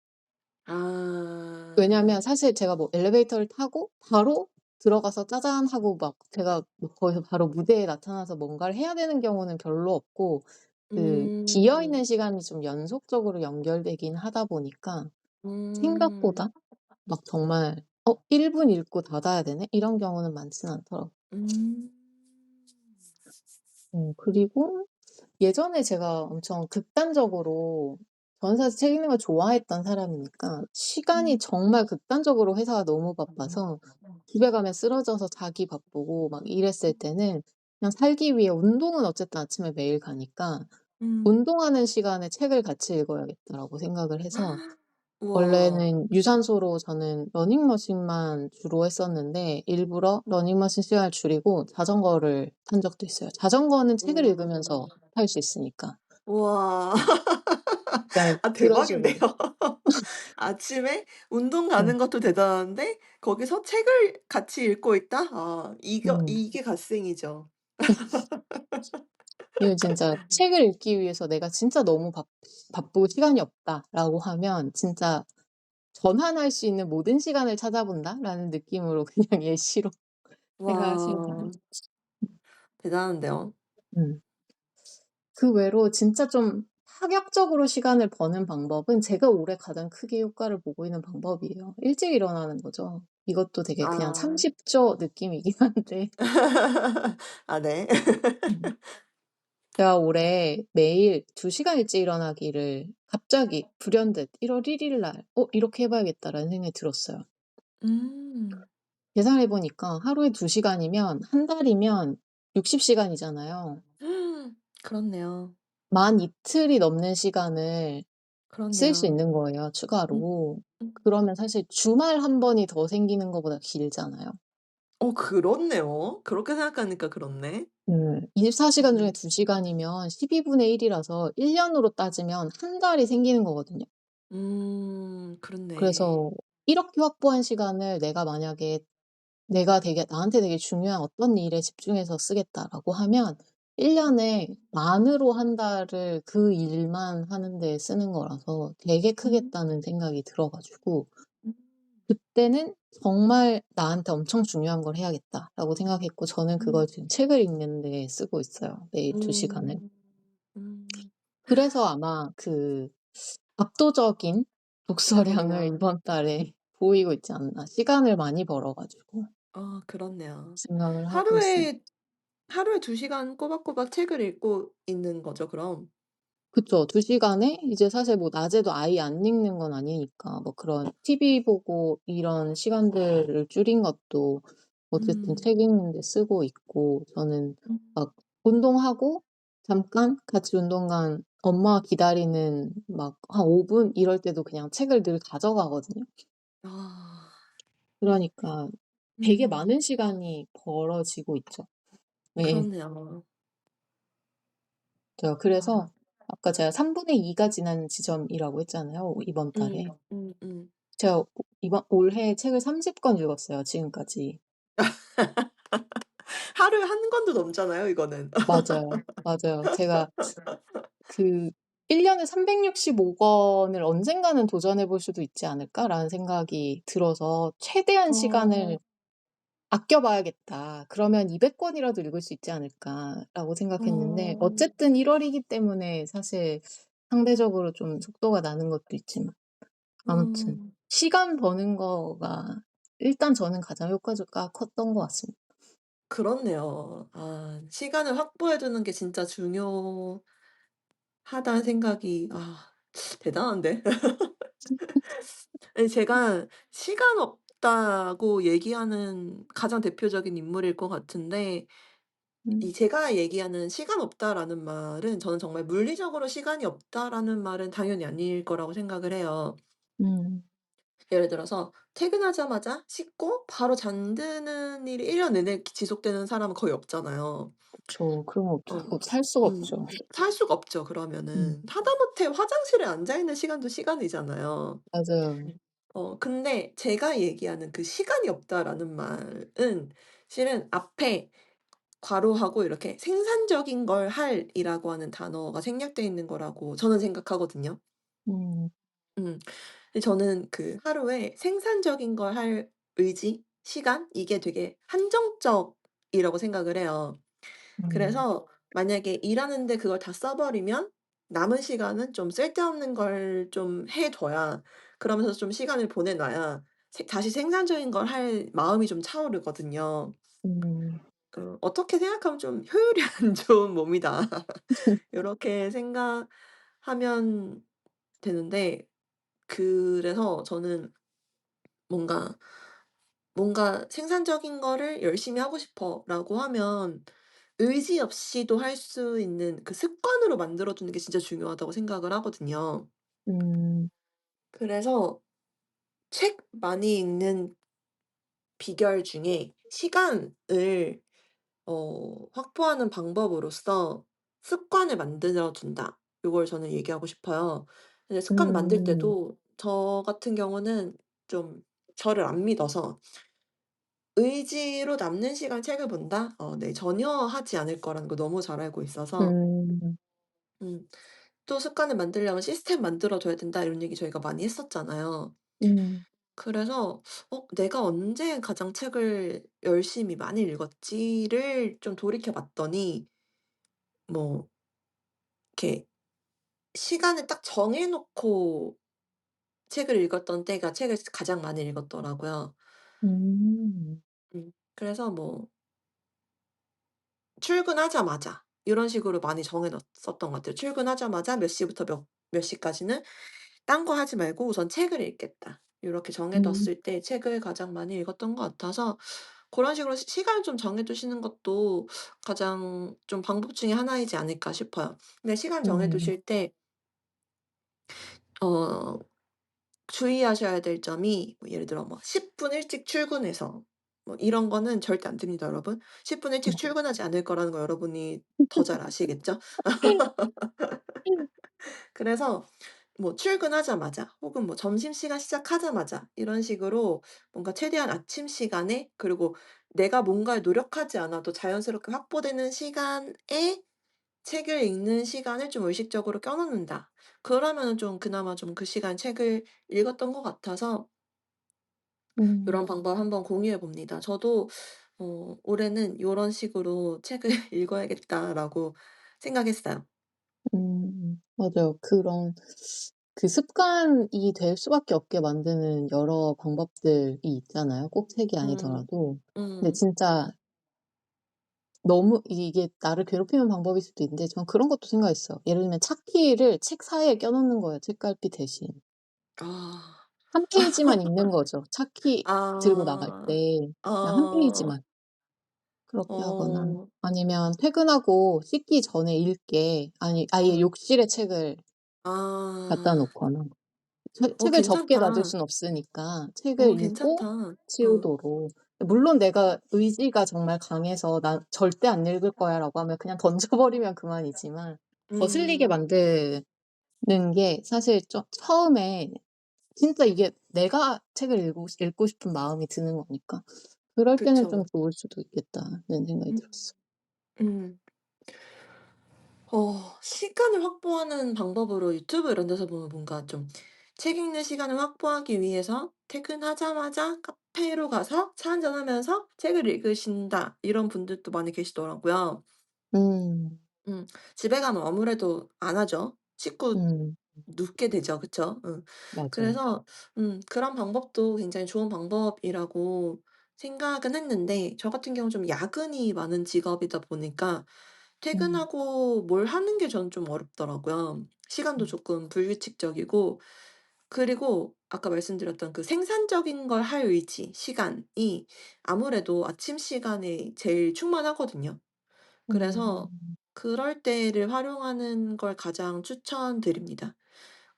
아. 왜냐하면 사실 제가 뭐 엘리베이터를 타고 바로 들어가서 짜잔 하고 막 제가 뭐 거기서 바로 무대에 나타나서 뭔가를 해야 되는 경우는 별로 없고 그 비어 음. 있는 시간이 좀 연속적으로 연결되긴 하다 보니까 음. 생각보다 막 정말 1분 읽고 닫아야 되네?' 이런 경우는 많지는 않더라고요. 음. 그리고 예전에 제가 엄청 극단적으로 저는 사실 책 읽는 걸 좋아했던 사람이니까 시간이 음. 정말 극단적으로 회사가 너무 바빠서 집에 가면 쓰러져서 자기 바쁘고 막 이랬을 때는 그냥 살기 위해 운동은 어쨌든 아침에 매일 가니까 음. '운동하는 시간에 책을 같이 읽어야겠다.'라고 생각을 해서 우와. 원래는 유산소로 저는 러닝머신만 주로 했었는데 일부러 러닝머신 시간을 줄이고 자전거를 탄 적도 있어요. 자전거는 책을 읽으면서 우와. 탈 수 있으니까. 우와. 그러니까 아 그런 대박인데요. 식으로. 아침에 운동 음. 가는 것도 대단한데 거기서 책을 같이 읽고 있다? 아 음. 이게 갓생이죠. 이건 진짜 책을 읽기 위해서 '내가 진짜 너무 바쁘고 시간이 없다.'라고 하면 진짜 '전환할 수 있는 모든 시간을 찾아본다.'라는 느낌으로 그냥 예시로 생각하시면 돼요. 와 대단한데요. 음. 그 외로 진짜 좀 파격적으로 시간을 버는 방법은 제가 올해 가장 크게 효과를 보고 있는 방법이에요. 일찍 일어나는 거죠. 이것도 되게 그냥 아. 상식조 느낌이긴 한데 아 네. 음 제가 올해 매일 2 시간 일찍 일어나기를 갑자기 불현듯 1월 1일 날 '이렇게 해 봐야겠다.'라는 생각이 들었어요. 음. 계산해 보니까 하루에 2 시간이면 한 달이면 60 시간이잖아요. 그렇네요. 만 이틀이 넘는 시간을 쓸 수 그렇네요. 있는 거예요 음 추가로. 음. 그러면 사실 주말 한 번이 더 생기는 것보다 길잖아요. 그렇네요. 그렇게 생각하니까 그렇네. 24 시간 중에 음. 2 시간이면 12분의 1 이라서 1 년으로 따지면 한 달이 생기는 거거든요. 그렇네. 그래서 이렇게 확보한 시간을 내가 만약에 내가 되게 '나한테 되게 중요한 어떤 일에 집중해서 쓰겠다.'라고 하면 1 년에 만으로 한 달을 그 일만 하는 데 쓰는 거라서 되게 음. 크겠다는 생각이 들어 가지고 음. 그때는 정말 '나한테 엄청 중요한 걸 해야겠다.'라고 생각했고 저는 그걸 음. 지금 책을 읽는 데 쓰고 있어요, 매일 2 시간을. 음. 음. 그래서 아마 그 압도적인 독서량을 그렇네요. 이번 달에 보이고 있지 않나. 시간을 많이 벌어 가지고 그렇네요. 생각을 하고 있습니다. 하루에 하루에 2 시간 꼬박꼬박 책을 읽고 있는 거죠 그럼? 그쵸. 2 시간에 이제 사실 뭐 낮에도 아예 안 읽는 건 아니니까 뭐 그런 TV 보고 이런 시간들을 줄인 것도 어쨌든 음. 책 읽는 데 쓰고 있고 저는 음. 막 운동하고 잠깐 같이 운동 간 엄마 기다리는 막 한 5분 이럴 때도 그냥 책을 늘 가져가거든요. 아. 그러니까 되게 음. 많은 시간이 벌어지고 있죠. 네. 그렇네요. 그래서 아. 아까 제가 3분의 2가 지난 지점이라고 했잖아요, 이번 달에. 음. 제가 이번 올해 책을 30권 읽었어요, 지금까지. 하루에 한 권도 넘잖아요 이거는. 맞아요. 맞아요. 제가 그 '1 년에 365 권을 언젠가는 도전해 볼 수도 있지 않을까?'라는 생각이 들어서 '최대한 어. 시간을 아껴 봐야겠다. 그러면 200 권이라도 읽을 수 있지 않을까?'라고 생각했는데 어. 어쨌든 1 월이기 때문에 사실 상대적으로 좀 속도가 나는 것도 있지만 아무튼 음. 시간 버는 거가 일단 저는 가장 효과가 컸던 것 같습니다. 그렇네요. 아 시간을 확보해 두는 게 진짜 중요하다는 생각이 대단한데. 아니 제가 시간 없다고 얘기하는 가장 대표적인 인물일 것 같은데 음. 이 제가 얘기하는 "시간 없다."라는 말은 저는 정말 물리적으로 시간이 없다라는 말은 당연히 아닐 거라고 생각을 해요. 음. 예를 들어서 퇴근하자마자 씻고 바로 잠드는 일이 1년 내내 지속되는 사람은 거의 없잖아요. 그쵸. 그럼 어. 살 수가 음. 없죠. 살 수가 없죠 음. 그러면은. 하다못해 화장실에 앉아 있는 시간도 시간이잖아요. 맞아요. 근데 제가 얘기하는 그 "시간이 없다."라는 말은 실은 앞에 괄호하고 이렇게 생산적인 걸 할 이라고 하는 단어가 생략되어 있는 거라고 저는 생각하거든요. 음. 음. 근데 저는 그 하루에 생산적인 걸 할 의지, 시간 이게 되게 한정적이라고 생각을 해요. 음. 그래서 만약에 일하는데 그걸 다 써 버리면 남은 시간은 좀 쓸데없는 걸 좀 해 둬야 그러면서 좀 시간을 보내 놔야 다시 생산적인 걸 할 마음이 좀 차오르거든요. 음. 어떻게 생각하면 좀 '효율이 안 좋은 몸이다.' 요렇게 생각하면 되는데 그래서 저는 뭔가, '생산적인 거를 열심히 하고 싶어.'라고 하면 의지 없이도 할 수 있는 그 습관으로 만들어 두는 게 진짜 중요하다고 생각을 하거든요. 음. 그래서 책 많이 읽는 비결 중에 시간을 확보하는 방법으로서 '습관을 만들어 둔다.' 요걸 저는 얘기하고 싶어요. 근데 습관 만들 음. 때도 저 같은 경우는 좀 저를 안 믿어서 '의지로 남는 시간 책을 본다?' 네 전혀 하지 않을 거라는 걸 너무 잘 알고 있어서 음. 음 또 "습관을 만들려면 시스템 만들어 둬야 된다." 이런 얘기 저희가 많이 했었잖아요. 음. 그래서 '내가 언제 가장 책을 열심히 많이 읽었지?'를 좀 돌이켜 봤더니 뭐 이렇게 시간을 딱 정해 놓고 책을 읽었던 때가 책을 가장 많이 읽었더라고요. 음. 그래서 뭐 출근하자마자 이런 식으로 많이 정해 놨었던 것 같아요. '출근하자마자 몇 시부터 몇 시까지는 딴 거 하지 말고 우선 책을 읽겠다.' 요렇게 정해 음. 뒀을 때 책을 가장 많이 읽었던 것 같아서 고런 식으로 시간을 좀 정해 두시는 것도 가장 좀 방법 중에 하나이지 않을까 싶어요. 근데 시간 정해 음. 두실 때 어 주의하셔야 될 점이 뭐 예를 들어 뭐 10분 일찍 출근해서 뭐 이런 거는 절대 안 됩니다 여러분. 10분 일찍 출근하지 않을 거라는 거 여러분이 더 잘 아시겠죠? 그래서 뭐 출근하자마자 혹은 뭐 점심시간 시작하자마자 이런 식으로 뭔가 최대한 아침 시간에 그리고 내가 뭔가를 노력하지 않아도 자연스럽게 확보되는 시간에 책을 읽는 시간을 좀 의식적으로 껴 넣는다. 그러면은 좀 그나마 좀 그 시간 책을 읽었던 것 같아서 음. 요런 방법 한번 공유해 봅니다. 저도 올해는 '요런 식으로 책을 읽어야겠다.'라고 생각했어요. 맞아요. 그런 그 습관이 될 수밖에 없게 만드는 여러 방법들이 있잖아요, 꼭 책이 음. 아니더라도. 근데 음. 진짜 너무 이게 나를 괴롭히는 방법일 수도 있는데 전 그런 것도 생각했어요. 예를 들면 찾기를 책 사이에 껴 넣는 거예요, 책갈피 대신. 아. 한 페이지만 읽는 거죠. 찾기 들고 나갈 아. 때 그냥 한 어. 페이지만. 그렇게 하거나 어. 아니면 퇴근하고 씻기 전에 읽게 아예 음. 욕실에 책을 갖다 아. 놓거나 책을 적게 놔둘 괜찮다. 순 없으니까 책을 읽고 괜찮다. 어. 치우도록. 물론 내가 의지가 정말 강해서 '나 절대 안 읽을 거야.'라고 하면 그냥 던져 버리면 그만이지만 거슬리게 음. 만드는 게 사실 좀 처음에 진짜 이게 내가 책을 읽고 싶은 마음이 드는 거니까 그럴 때는 좀 그쵸. 좋을 수도 있겠다는 생각이 음. 들었어요. 음. 시간을 확보하는 방법으로 유튜브 이런 데서 보면 뭔가 좀 책 읽는 시간을 확보하기 위해서 퇴근하자마자 카페로 가서 차 한잔하면서 책을 읽으신다 이런 분들도 많이 계시더라고요. 음. 음. 집에 가면 아무래도 안 하죠. 씻고 음. 눕게 되죠. 그쵸? 맞아요. 그래서 그런 방법도 굉장히 좋은 방법이라고 생각은 했는데 저 같은 경우는 좀 야근이 많은 직업이다 보니까 음. 퇴근하고 뭘 하는 게 저는 좀 어렵더라고요. 시간도 음. 조금 불규칙적이고 그리고 아까 말씀드렸던 그 생산적인 걸 할 의지, 시간이 아무래도 아침 시간에 제일 충만하거든요. 그래서 음. 그럴 때를 활용하는 걸 가장 추천드립니다.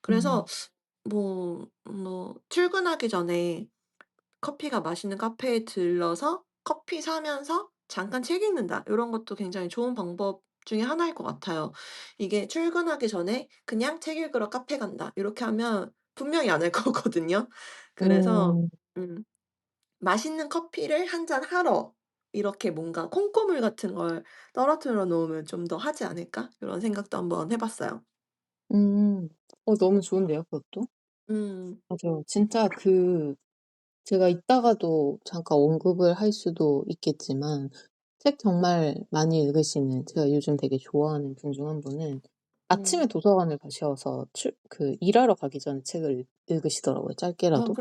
그래서 음. 출근하기 전에 커피가 맛있는 카페에 들러서 커피 사면서 잠깐 책 읽는다. 요런 것도 굉장히 좋은 방법 중에 하나일 것 같아요. 이게 출근하기 전에 그냥 책 읽으러 카페 간다. 요렇게 하면 분명히 안 할 거거든요. 그래서 음. 음 맛있는 커피를 한 잔 하러 이렇게 뭔가 콩고물 같은 걸 떨어뜨려 놓으면 좀 더 하지 않을까? 요런 생각도 한번 해 봤어요. 음. 너무 좋은데요 그것도? 음. 맞아요. 진짜 제가 이따가도 잠깐 언급을 할 수도 있겠지만 책 정말 많이 읽으시는 제가 요즘 되게 좋아하는 분 중 한 분은 아침에 음. 도서관을 가셔서 일하러 가기 전에 책을 읽으시더라고요, 짧게라도.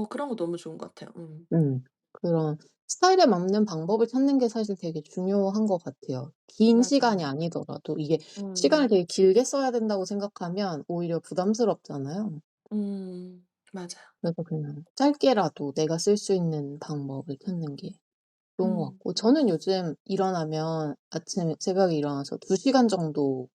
그런 거 너무 좋은 것 같아요. 음. 음. 그런 스타일에 맞는 방법을 찾는 게 사실 되게 중요한 것 같아요. 긴 시간이 맞아요. 아니더라도 이게 시간을 음. 되게 길게 써야 된다고 생각하면 오히려 부담스럽잖아요. 맞아요. 그래서 그냥 짧게라도 내가 쓸 수 있는 방법을 찾는 게 좋은 것 음. 같고 저는 요즘 일어나면 아침에 새벽에 일어나서 2 시간 정도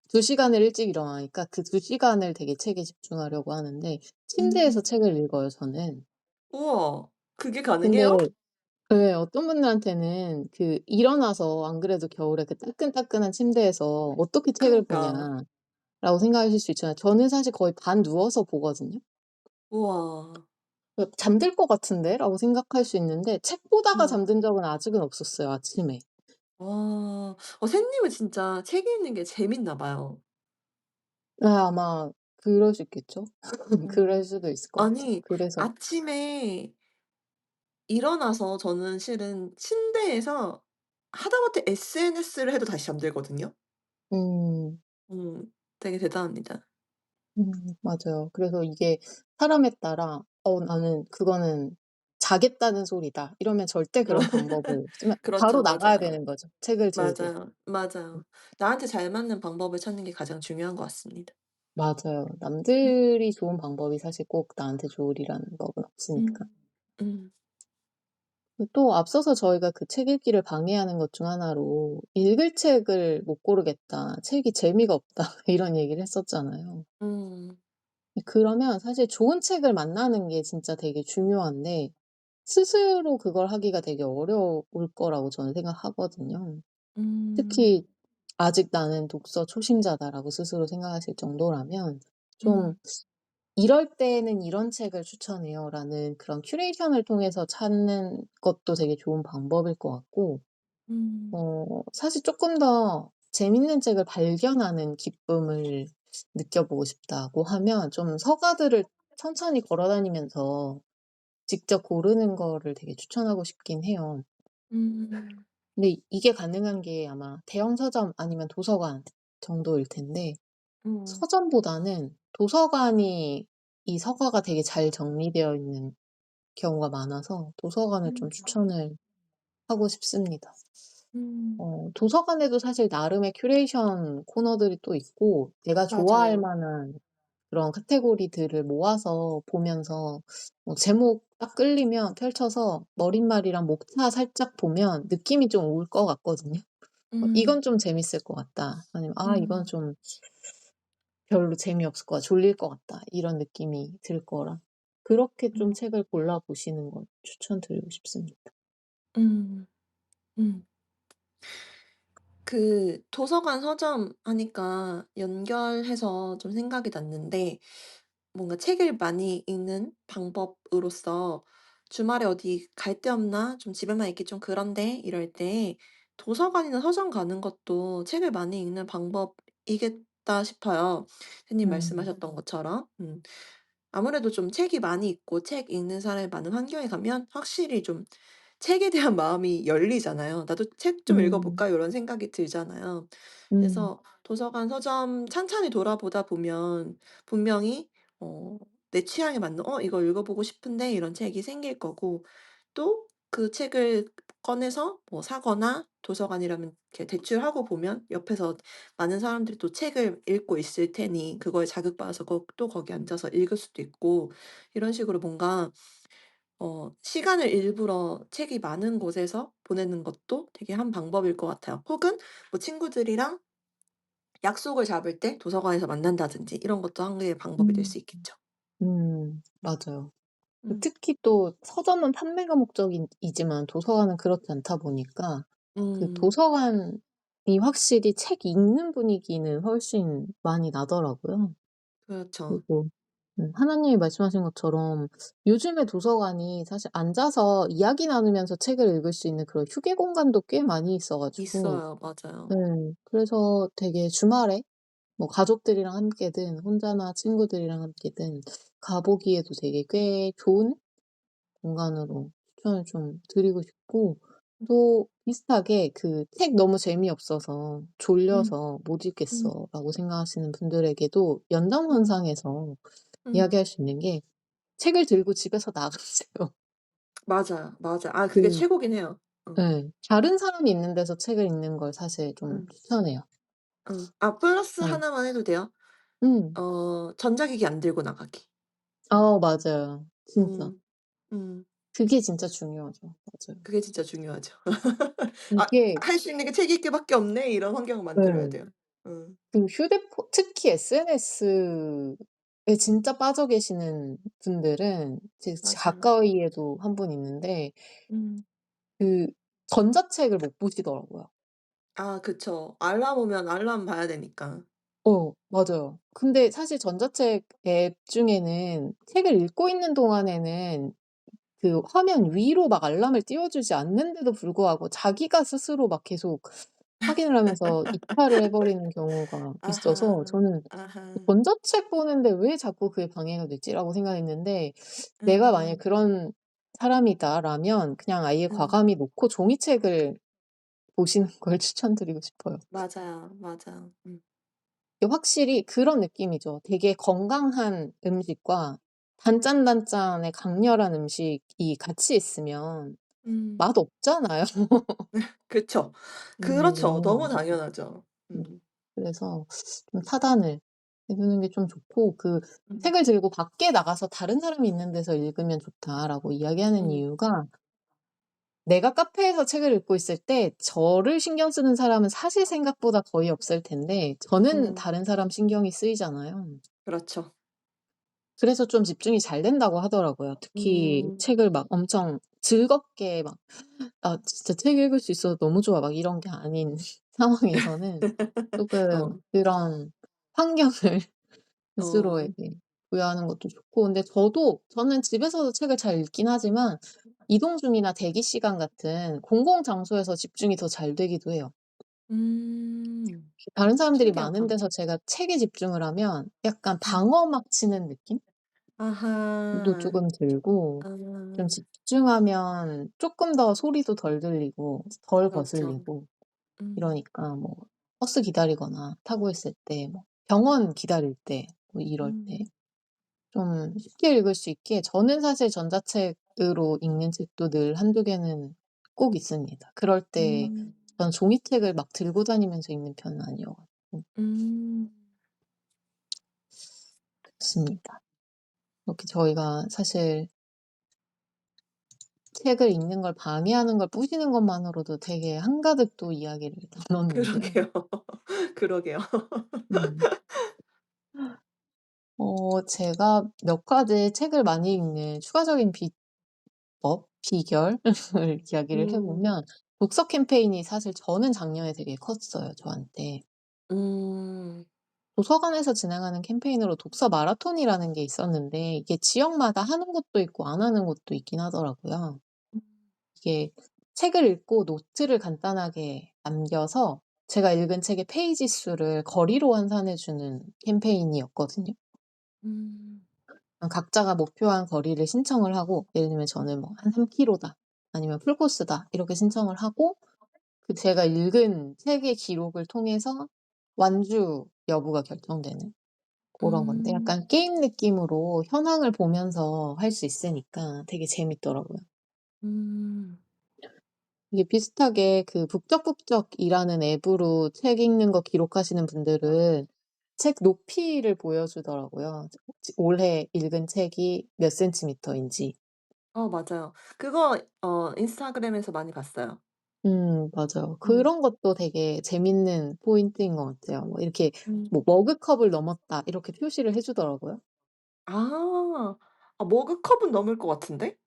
2 시간을 일찍 일어나니까 그 2 시간을 되게 책에 집중하려고 하는데 침대에서 음. 책을 읽어요 저는. 우와. 그게 근데 가능해요? 예 어떤 분들한테는 일어나서 안 그래도 겨울에 그 따끈따끈한 침대에서 '어떻게 책을 그니까. 보냐.'라고 생각하실 수 있잖아요. 저는 사실 거의 반 누워서 보거든요. 우와. '잠들 것 같은데?'라고 생각할 수 있는데 책 보다가 음. 잠든 적은 아직은 없었어요 아침에. 와. 샌님은 진짜 책 읽는 게 재밌나 봐요. 네 아마 그럴 수 있겠죠. 그럴 음. 수도 있을 것 같아요. 아니 그래서 아침에 일어나서 저는 실은 침대에서 하다못해 SNS를 해도 다시 잠들거든요. 음. 되게 대단합니다. 맞아요. 그래서 이게 사람에 따라 나는 그거는 자겠다는 소리다.' 이러면 절대 그런 방법을 쓰면 바로 그렇죠. 나가야 맞아요. 되는 거죠, 책을 들고. 맞아요. 맞아요. 나한테 잘 맞는 방법을 찾는 게 가장 중요한 것 같습니다. 맞아요. 음. 남들이 좋은 방법이 사실 꼭 나한테 좋으리라는 법은 없으니까. 음. 음. 또 앞서서 저희가 그 책 읽기를 방해하는 것 중 하나로 "읽을 책을 못 고르겠다. 책이 재미가 없다." 이런 얘기를 했었잖아요. 음. 그러면 사실 좋은 책을 만나는 게 진짜 되게 중요한데 스스로 그걸 하기가 되게 어려울 거라고 저는 생각하거든요. 음. 특히 "아직 나는 독서 초심자다."라고 스스로 생각하실 정도라면 좀 음. "이럴 때는 이런 책을 추천해요."라는 그런 큐레이션을 통해서 찾는 것도 되게 좋은 방법일 것 같고 음. 사실 쪼끔 더 재밌는 책을 발견하는 기쁨을 느껴보고 싶다고 하면 좀 서가들을 천천히 걸어 다니면서 직접 고르는 거를 되게 추천하고 싶긴 해요. 음. 근데 이게 가능한 게 아마 대형 서점 아니면 도서관 정도일 텐데 음. 서점보다는 도서관이 이 서가가 되게 잘 정리되어 있는 경우가 많아서 도서관을 좀 음. 추천을 하고 싶습니다. 음. 도서관에도 사실 나름의 큐레이션 코너들이 또 있고 내가 좋아할 맞아요. 만한 그런 카테고리들을 모아서 보면서 제목 딱 끌리면 펼쳐서 머릿말이랑 목차 살짝 보면 느낌이 좀 올 것 같거든요. '이건 음. 좀 재밌을 것 같다.' 아니면 '아 이건 음. 좀 별로 재미없을 것 같다. 졸릴 것 같다.' 이런 느낌이 들 거라 그렇게 좀 음. 책을 골라 보시는 걸 추천드리고 싶습니다. 음. 음. 그 도서관 서점 하니까 연결해서 좀 생각이 났는데, 뭔가 책을 많이 읽는 방법으로서 주말에 어디 갈 데 없나? 좀 집에만 있기 좀 그런데 이럴 때 도서관이나 서점 가는 것도 책을 많이 읽는 방법이겠다 싶어요. 선생님 음. 말씀하셨던 것처럼. 아무래도 좀 책이 많이 있고 책 읽는 사람이 많은 환경에 가면 확실히 좀 책에 대한 마음이 열리잖아요. '나도 책 좀 읽어 음. 볼까?' 요런 생각이 들잖아요. 음. 그래서 도서관, 서점 찬찬히 돌아보다 보면 분명히 어 내 취향에 맞는 '어 이거 읽어 보고 싶은데.' 이런 책이 생길 거고, 또 그 책을 꺼내서 뭐 사거나 도서관이라면 이렇게 대출하고 보면 옆에서 많은 사람들이 또 책을 읽고 있을 테니 그거에 자극받아서 또 거기 앉아서 읽을 수도 있고, 이런 식으로 뭔가 시간을 일부러 책이 많은 곳에서 보내는 것도 되게 한 방법일 것 같아요. 혹은 뭐 친구들이랑 약속을 잡을 때 도서관에서 만난다든지 이런 것도 한 개의 방법이 될 수 음. 있겠죠. 맞아요. 음. 특히 또 서점은 판매가 목적이지만 도서관은 그렇지 않다 보니까 그 음. 도서관이 확실히 책 읽는 분위기는 훨씬 많이 나더라고요. 그렇죠. 그리고 하나님이 말씀하신 것처럼 요즘에 도서관이 사실 앉아서 이야기 나누면서 책을 읽을 수 있는 그런 휴게 공간도 꽤 많이 있어 가지고 있어요. 맞아요. 네, 그래서 되게 주말에 뭐 가족들이랑 함께든 혼자나 친구들이랑 함께든 가 보기에도 되게 꽤 좋은 공간으로 추천을 좀 드리고 싶고, 또 비슷하게 그 '책 너무 재미없어서 음. 졸려서 못 음. 읽겠어.'라고 생각하시는 분들에게도 음. 연장선상에서 음. 이야기할 수 있는 게 책을 들고 집에서 나가세요. 맞아요, 맞아. 아 그게 그 최고긴 해요. 어. 예. 다른 사람이 있는 데서 책을 읽는 걸 사실 좀 음. 추천해요. 아 플러스 예. 하나만 해도 돼요? 음. 전자기기 안 들고 나가기. 맞아요. 진짜. 음. 음. 그게 진짜 중요하죠. 맞아요. 그게 진짜 중요하죠. '아 이게 할 수 있는 게 책 읽기 밖에 없네.' 이런 환경을 만들어야 예. 돼요. 음. 그 휴대폰 특히 SNS에 진짜 빠져 계시는 분들은 제 맞아요. 가까이에도 한 분 있는데 음. 그 전자책을 못 보시더라고요. 아 그쵸. 알람 오면 알람 봐야 되니까. 맞아요. 근데 사실 전자책 앱 중에는 책을 읽고 있는 동안에는 그 화면 위로 막 알람을 띄워 주지 않는데도 불구하고 자기가 스스로 막 계속 확인을 하면서 이탈을 해 버리는 경우가 있어서 아하. 저는 아하. '전자책 보는데 왜 자꾸 그게 방해가 되지?'라고 생각했는데, 내가 만약에 음. 그런 사람이다라면 그냥 아예 음. 과감히 놓고 종이책을 보시는 걸 추천드리고 싶어요. 맞아요, 맞아요. 이게 확실히 그런 느낌이죠. 되게 건강한 음식과 단짠단짠의 강렬한 음식이 같이 있으면 음. 맛없잖아요. 그쵸. 그렇죠. 너무 너무. 당연하죠. 음. 음. 그래서 좀 차단을 해 두는 게 좀 좋고, 그 음. 책을 들고 밖에 나가서 "다른 사람이 있는 데서 읽으면 좋다."라고 이야기하는 음. 이유가, 내가 카페에서 책을 읽고 있을 때 저를 신경 쓰는 사람은 사실 생각보다 거의 없을 텐데 저는 음. 다른 사람 신경이 쓰이잖아요. 그렇죠. 그래서 좀 집중이 잘 된다고 하더라고요. 특히 음. 책을 막 엄청 즐겁게 막 '아 진짜 책 읽을 수 있어서 너무 좋아.' 막 이런 게 아닌 상황에서는 쪼금 어. 그런 환경을 어. 스스로에게 부여하는 것도 좋고, 근데 저는 집에서도 책을 잘 읽긴 하지만 이동 중이나 대기 시간 같은 공공 장소에서 집중이 더 잘 되기도 해요. 음. 다른 사람들이 많은 신기하다. 데서 제가 책에 집중을 하면 약간 음. 방어막 치는 느낌도 아하. 쪼금 들고, 좀 아. 집중하면 쪼끔 더 소리도 덜 들리고 덜 그렇죠. 거슬리고 음. 이러니까, 뭐 버스 기다리거나 타고 있을 때, 뭐 병원 기다릴 때, 뭐 이럴 때 음. 좀 쉽게 읽을 수 있게 저는 사실 전자책으로 읽는 책도 늘 한두 개는 꼭 있습니다. 그럴 때 음. 저는 종이책을 막 들고 다니면서 읽는 편은 아니어 가지고. 음. 그렇습니다. 이렇게 저희가 사실 책을 읽는 걸 방해하는 걸 뿌시는 것만으로도 되게 한가득 또 이야기를 나눴는데요. 그러게요. 그러게요. 음. 제가 몇 가지 책을 많이 읽는 추가적인 비법, 비결을 이야기를 해 음. 보면, 독서 캠페인이 사실 저는 작년에 되게 컸어요, 저한테. 음. 도서관에서 진행하는 캠페인으로 독서 마라톤이라는 게 있었는데 이게 지역마다 하는 곳도 있고 안 하는 곳도 있긴 하더라고요. 이게 책을 읽고 노트를 간단하게 남겨서 제가 읽은 책의 페이지 수를 거리로 환산해 주는 캠페인이었거든요. 음. 각자가 목표한 거리를 신청을 하고 예를 들면 저는 뭐 한 3 킬로다 아니면 풀코스다 이렇게 신청을 하고 그 제가 읽은 책의 기록을 통해서 완주 여부가 결정되는 고런 건데 음. 약간 게임 느낌으로 현황을 보면서 할 수 있으니까 되게 재밌더라고요. 음. 이게 비슷하게 그 북적북적이라는 앱으로 책 읽는 거 기록하시는 분들은 책 높이를 보여주더라고요. 올해 읽은 책이 몇 센티미터인지. 맞아요. 그거 인스타그램에서 많이 봤어요. 맞아요. 음. 그런 것도 되게 재밌는 포인트인 것 같아요. 뭐 이렇게 음. 뭐 "머그컵을 넘었다." 이렇게 표시를 해 주더라고요. 아. 머그컵은 넘을 것 같은데?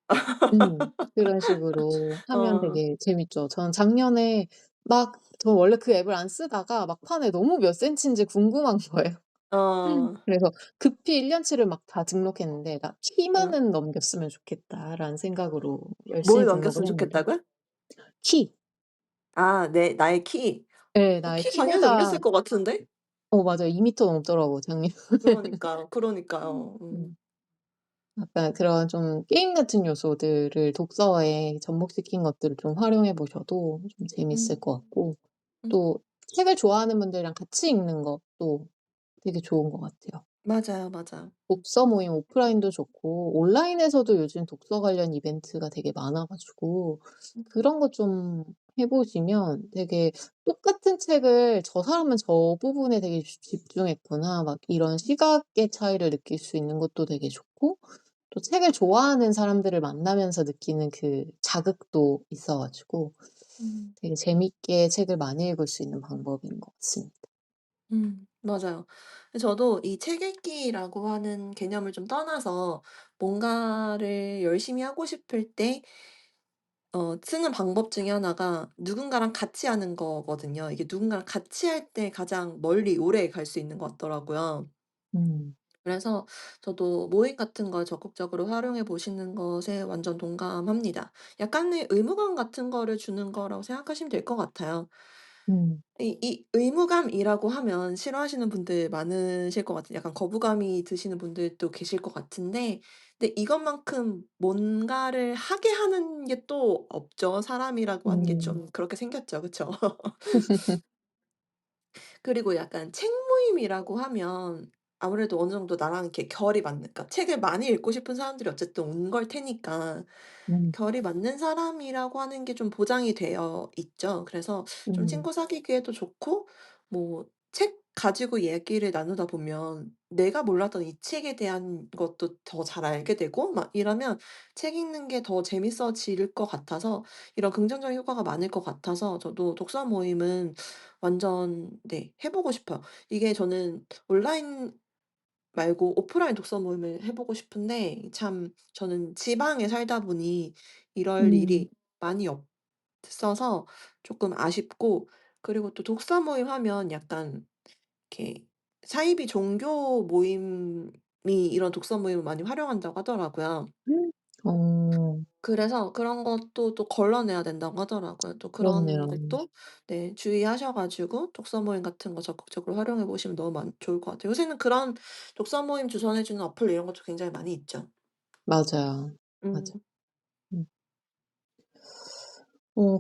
그런 식으로 하면 어. 되게 재밌죠. 저는 작년에 막 저 원래 그 앱을 안 쓰다가 막판에 너무 몇 센치인지 궁금한 거예요. 어. 그래서 급히 1 년치를 막 다 등록했는데 '나 어. 키만은 넘겼으면 좋겠다.'라는 생각으로 열심히 뭘 등록을 넘겼으면 했는데 좋겠다고요? 키. 나의 키. 예. 나의 키 당연히 키보다 넘겼을 것 같은데? 맞아요. 2 미터 넘더라고요 작년. 그러니까요, 그러니까요. 음. 약간 그런 좀 게임 같은 요소들을 독서에 접목시킨 것들을 좀 활용해 보셔도 좀 재밌을 음. 것 같고 음. 또 책을 좋아하는 분들이랑 같이 읽는 것도 되게 좋은 것 같아요. 맞아요, 맞아요. 독서 모임 오프라인도 좋고 온라인에서도 요즘 독서 관련 이벤트가 되게 많아 가지고 음. 그런 거 좀 해 보시면 되게 '똑같은 책을 저 사람은 저 부분에 되게 집중했구나.' 막 이런 시각의 차이를 느낄 수 있는 것도 되게 좋고 또 책을 좋아하는 사람들을 만나면서 느끼는 그 자극도 있어 가지고 음. 되게 재밌게 책을 많이 읽을 수 있는 방법인 것 같습니다. 맞아요. 저도 이 책 읽기라고 하는 개념을 좀 떠나서 뭔가를 열심히 하고 싶을 때 쓰는 방법 중에 하나가 누군가랑 같이 하는 거거든요. 이게 누군가랑 같이 할 때 가장 멀리 오래 갈 수 있는 것 같더라고요. 음. 그래서 저도 모임 같은 걸 적극적으로 활용해 보시는 것에 완전 동감합니다. 약간의 의무감 같은 거를 주는 거라고 생각하시면 될 것 같아요. 음. 이 의무감이라고 하면 싫어하시는 분들 많으실 것 같아요. 약간 거부감이 드시는 분들도 계실 것 같은데 근데 이것만큼 뭔가를 하게 하는 게 또 없죠. 사람이라고 하는 게 음. 좀 그렇게 생겼죠. 그쵸? 그리고 약간 책 모임이라고 하면 아무래도 어느 정도 나랑 이렇게 결이 맞는 그러니까 책을 많이 읽고 싶은 사람들이 어쨌든 온 걸 테니까 음. 결이 맞는 사람이라고 하는 게 좀 보장이 되어 있죠. 그래서 좀 음. 친구 사귀기에도 좋고 뭐 책 가지고 얘기를 나누다 보면 내가 몰랐던 이 책에 대한 것도 더 잘 알게 되고 막 이러면 책 읽는 게 더 재밌어질 것 같아서 이런 긍정적인 효과가 많을 것 같아서 저도 독서 모임은 완전 네 해 보고 싶어요. 이게 저는 온라인 말고 오프라인 독서 모임을 해 보고 싶은데 참 저는 지방에 살다 보니 이럴 음. 일이 많이 없어서 쪼끔 아쉽고 그리고 또 독서 모임 하면 약간 이렇게 사이비 종교 모임이 이런 독서 모임을 많이 활용한다고 하더라고요. 어 그래서 그런 것도 또 걸러내야 된다고 하더라고요. 또 그런 그렇네요. 것도 네 주의하셔 가지고 독서 모임 같은 거 적극적으로 활용해 보시면 너무 좋을 것 같아요. 요새는 그런 독서 모임 주선해 주는 어플 이런 것도 굉장히 많이 있죠. 맞아요. 맞아. 음. 음.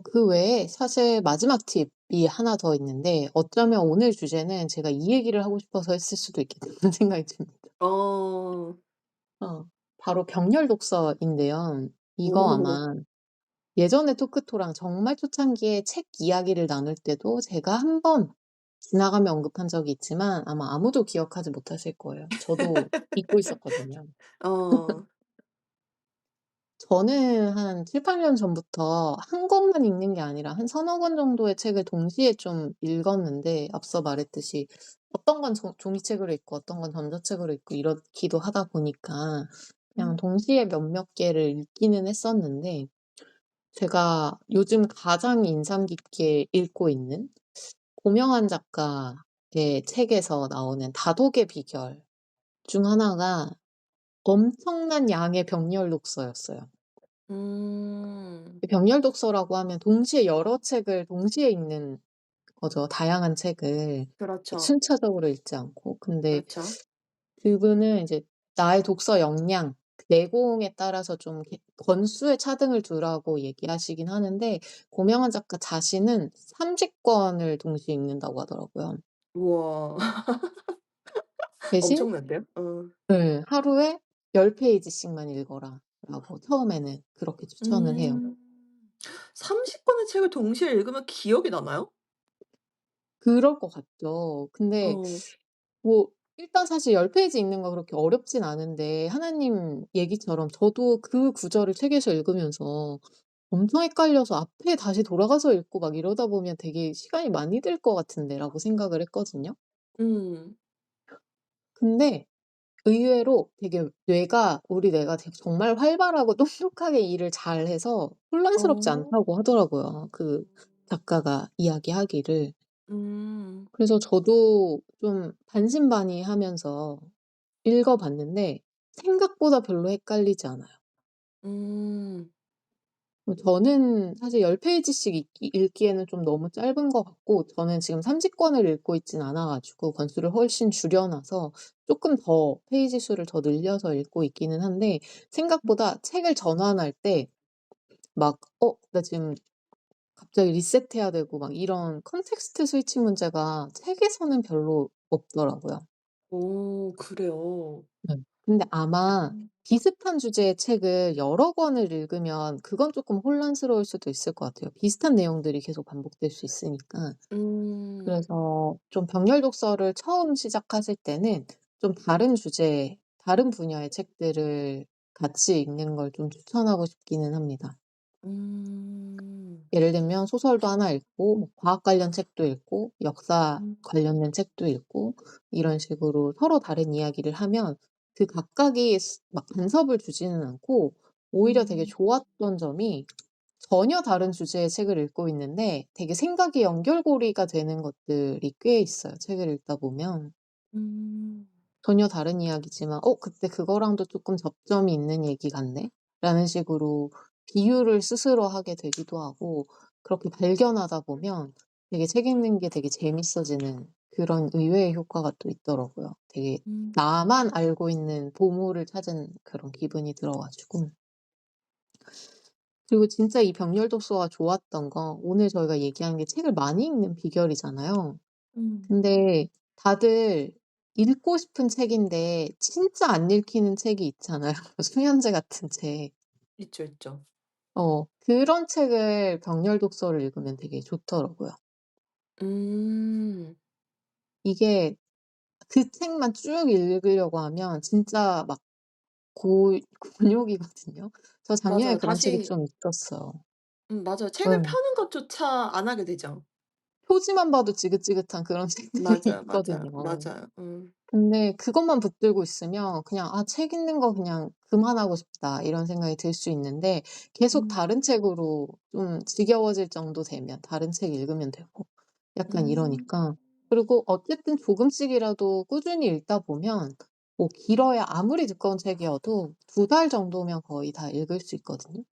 그 외에 사실 마지막 팁이 하나 더 있는데 어쩌면 오늘 주제는 제가 이 얘기를 하고 싶어서 했을 수도 있겠다는 생각이 듭니다. 어. 바로 병렬 독서인데요. 이거 오. 아마 예전에 토크토랑 정말 초창기에 책 이야기를 나눌 때도 제가 한 번 지나가며 언급한 적이 있지만 아마 아무도 기억하지 못하실 거예요. 저도 잊고 있었거든요. 어. 저는 한 7-8년 전부터 한 권만 읽는 게 아니라 한 서너 권 정도의 책을 동시에 좀 읽었는데 앞서 말했듯이 어떤 건 종이책으로 읽고 어떤 건 전자책으로 읽고 이렇기도 하다 보니까 그냥 음. 동시에 몇몇 개를 읽기는 했었는데 제가 요즘 가장 인상 깊게 읽고 있는 고명한 작가의 책에서 나오는 다독의 비결 중 하나가 엄청난 양의 병렬 독서였어요. 음. 병렬 독서라고 하면 동시에 여러 책을 동시에 읽는 거죠, 다양한 책을 그렇죠. 순차적으로 읽지 않고. 근데 그렇죠. 그분은 이제 나의 독서 역량, 그 내공에 따라서 좀 이렇게 권수에 차등을 두라고 얘기하시긴 하는데 고명한 작가 자신은 30 권을 동시에 읽는다고 하더라고요. 우와. 대신 엄청난데요? 어. 예, 하루에 10 페이지씩만 읽어라라고 처음에는 그렇게 추천을 해요. 음. 30 권의 책을 동시에 읽으면 기억이 나나요? 그럴 것 같죠. 근데 어. 뭐 일단 사실 10 페이지 읽는 거 그렇게 어렵진 않은데 하나님 얘기처럼 저도 그 구절을 책에서 읽으면서 엄청 헷갈려서 앞에 다시 돌아가서 읽고 막 이러다 보면 되게 시간이 많이 들 것 같은데라고 생각을 했거든요. 음. 근데 의외로 되게 우리 뇌가 되게 정말 활발하고 똑똑하게 일을 잘해서 혼란스럽지 어. 않다고 하더라고요, 그 작가가 이야기하기를. 음. 그래서 저도 좀 반신반의하면서 읽어 봤는데 생각보다 별로 헷갈리지 않아요. 음. 저는 사실 10 페이지씩 읽기에는 좀 너무 짧은 것 같고 저는 지금 30 권을 읽고 있진 않아 가지고 권수를 훨씬 줄여 놔서 쪼끔 더 페이지 수를 더 늘려서 읽고 있기는 한데 생각보다 책을 전환할 때 막 나 지금 갑자기 리셋해야 되고 막 이런 컨텍스트 스위칭 문제가 책에서는 별로 없더라고요. 오 그래요? 네. 근데 아마 음. 비슷한 주제의 책을 여러 권을 읽으면 그건 쪼끔 혼란스러울 수도 있을 것 같아요. 비슷한 내용들이 계속 반복될 수 있으니까. 음. 그래서 좀 병렬 독서를 처음 시작하실 때는 좀 다른 주제, 다른 분야의 책들을 같이 읽는 걸 좀 추천하고 싶기는 합니다. 음. 예를 들면 소설도 하나 읽고 뭐 과학 관련 책도 읽고 역사 음. 관련된 책도 읽고 이런 식으로 서로 다른 이야기를 하면 그 각각이 막 간섭을 주지는 않고 오히려 되게 음. 좋았던 점이 전혀 다른 주제의 책을 읽고 있는데 되게 생각이 연결고리가 되는 것들이 꽤 있어요, 책을 읽다 보면. 음. 전혀 다른 이야기지만 그때 그거랑도 쪼끔 접점이 있는 얘기 같네.'라는 식으로 비유를 스스로 하게 되기도 하고 그렇게 발견하다 보면 되게 책 읽는 게 되게 재밌어지는 그런 의외의 효과가 또 있더라고요. 되게 음. 나만 알고 있는 보물을 찾은 그런 기분이 들어 가지고. 그리고 진짜 이 병렬 독서가 좋았던 건 오늘 저희가 얘기한 게 책을 많이 읽는 비결이잖아요. 음. 근데 다들 읽고 싶은 책인데 진짜 안 읽히는 책이 있잖아요. 수면제 같은 책. 있죠, 있죠. 그런 책을 병렬 독서를 읽으면 되게 좋더라고요. 음. 이게 그 책만 쭉 읽으려고 하면 진짜 막 고 곤욕이거든요. 저 작년에 맞아요. 그런 책이 다시 좀 있었어요. 맞아요. 책을 예. 펴는 것조차 안 하게 되죠. 표지만 봐도 지긋지긋한 그런 책들이 맞아요, 맞아요, 있거든요. 맞아요. 근데 그것만 붙들고 있으면 그냥 '아 책 읽는 거 그냥 그만하고 싶다.' 이런 생각이 들 수 있는데 계속 음. 다른 책으로 좀 지겨워질 정도 되면 다른 책 읽으면 되고 약간 음. 이러니까. 그리고 어쨌든 조금씩이라도 꾸준히 읽다 보면 뭐 길어야 아무리 두꺼운 책이어도 2달 정도면 거의 다 읽을 수 있거든요. 음.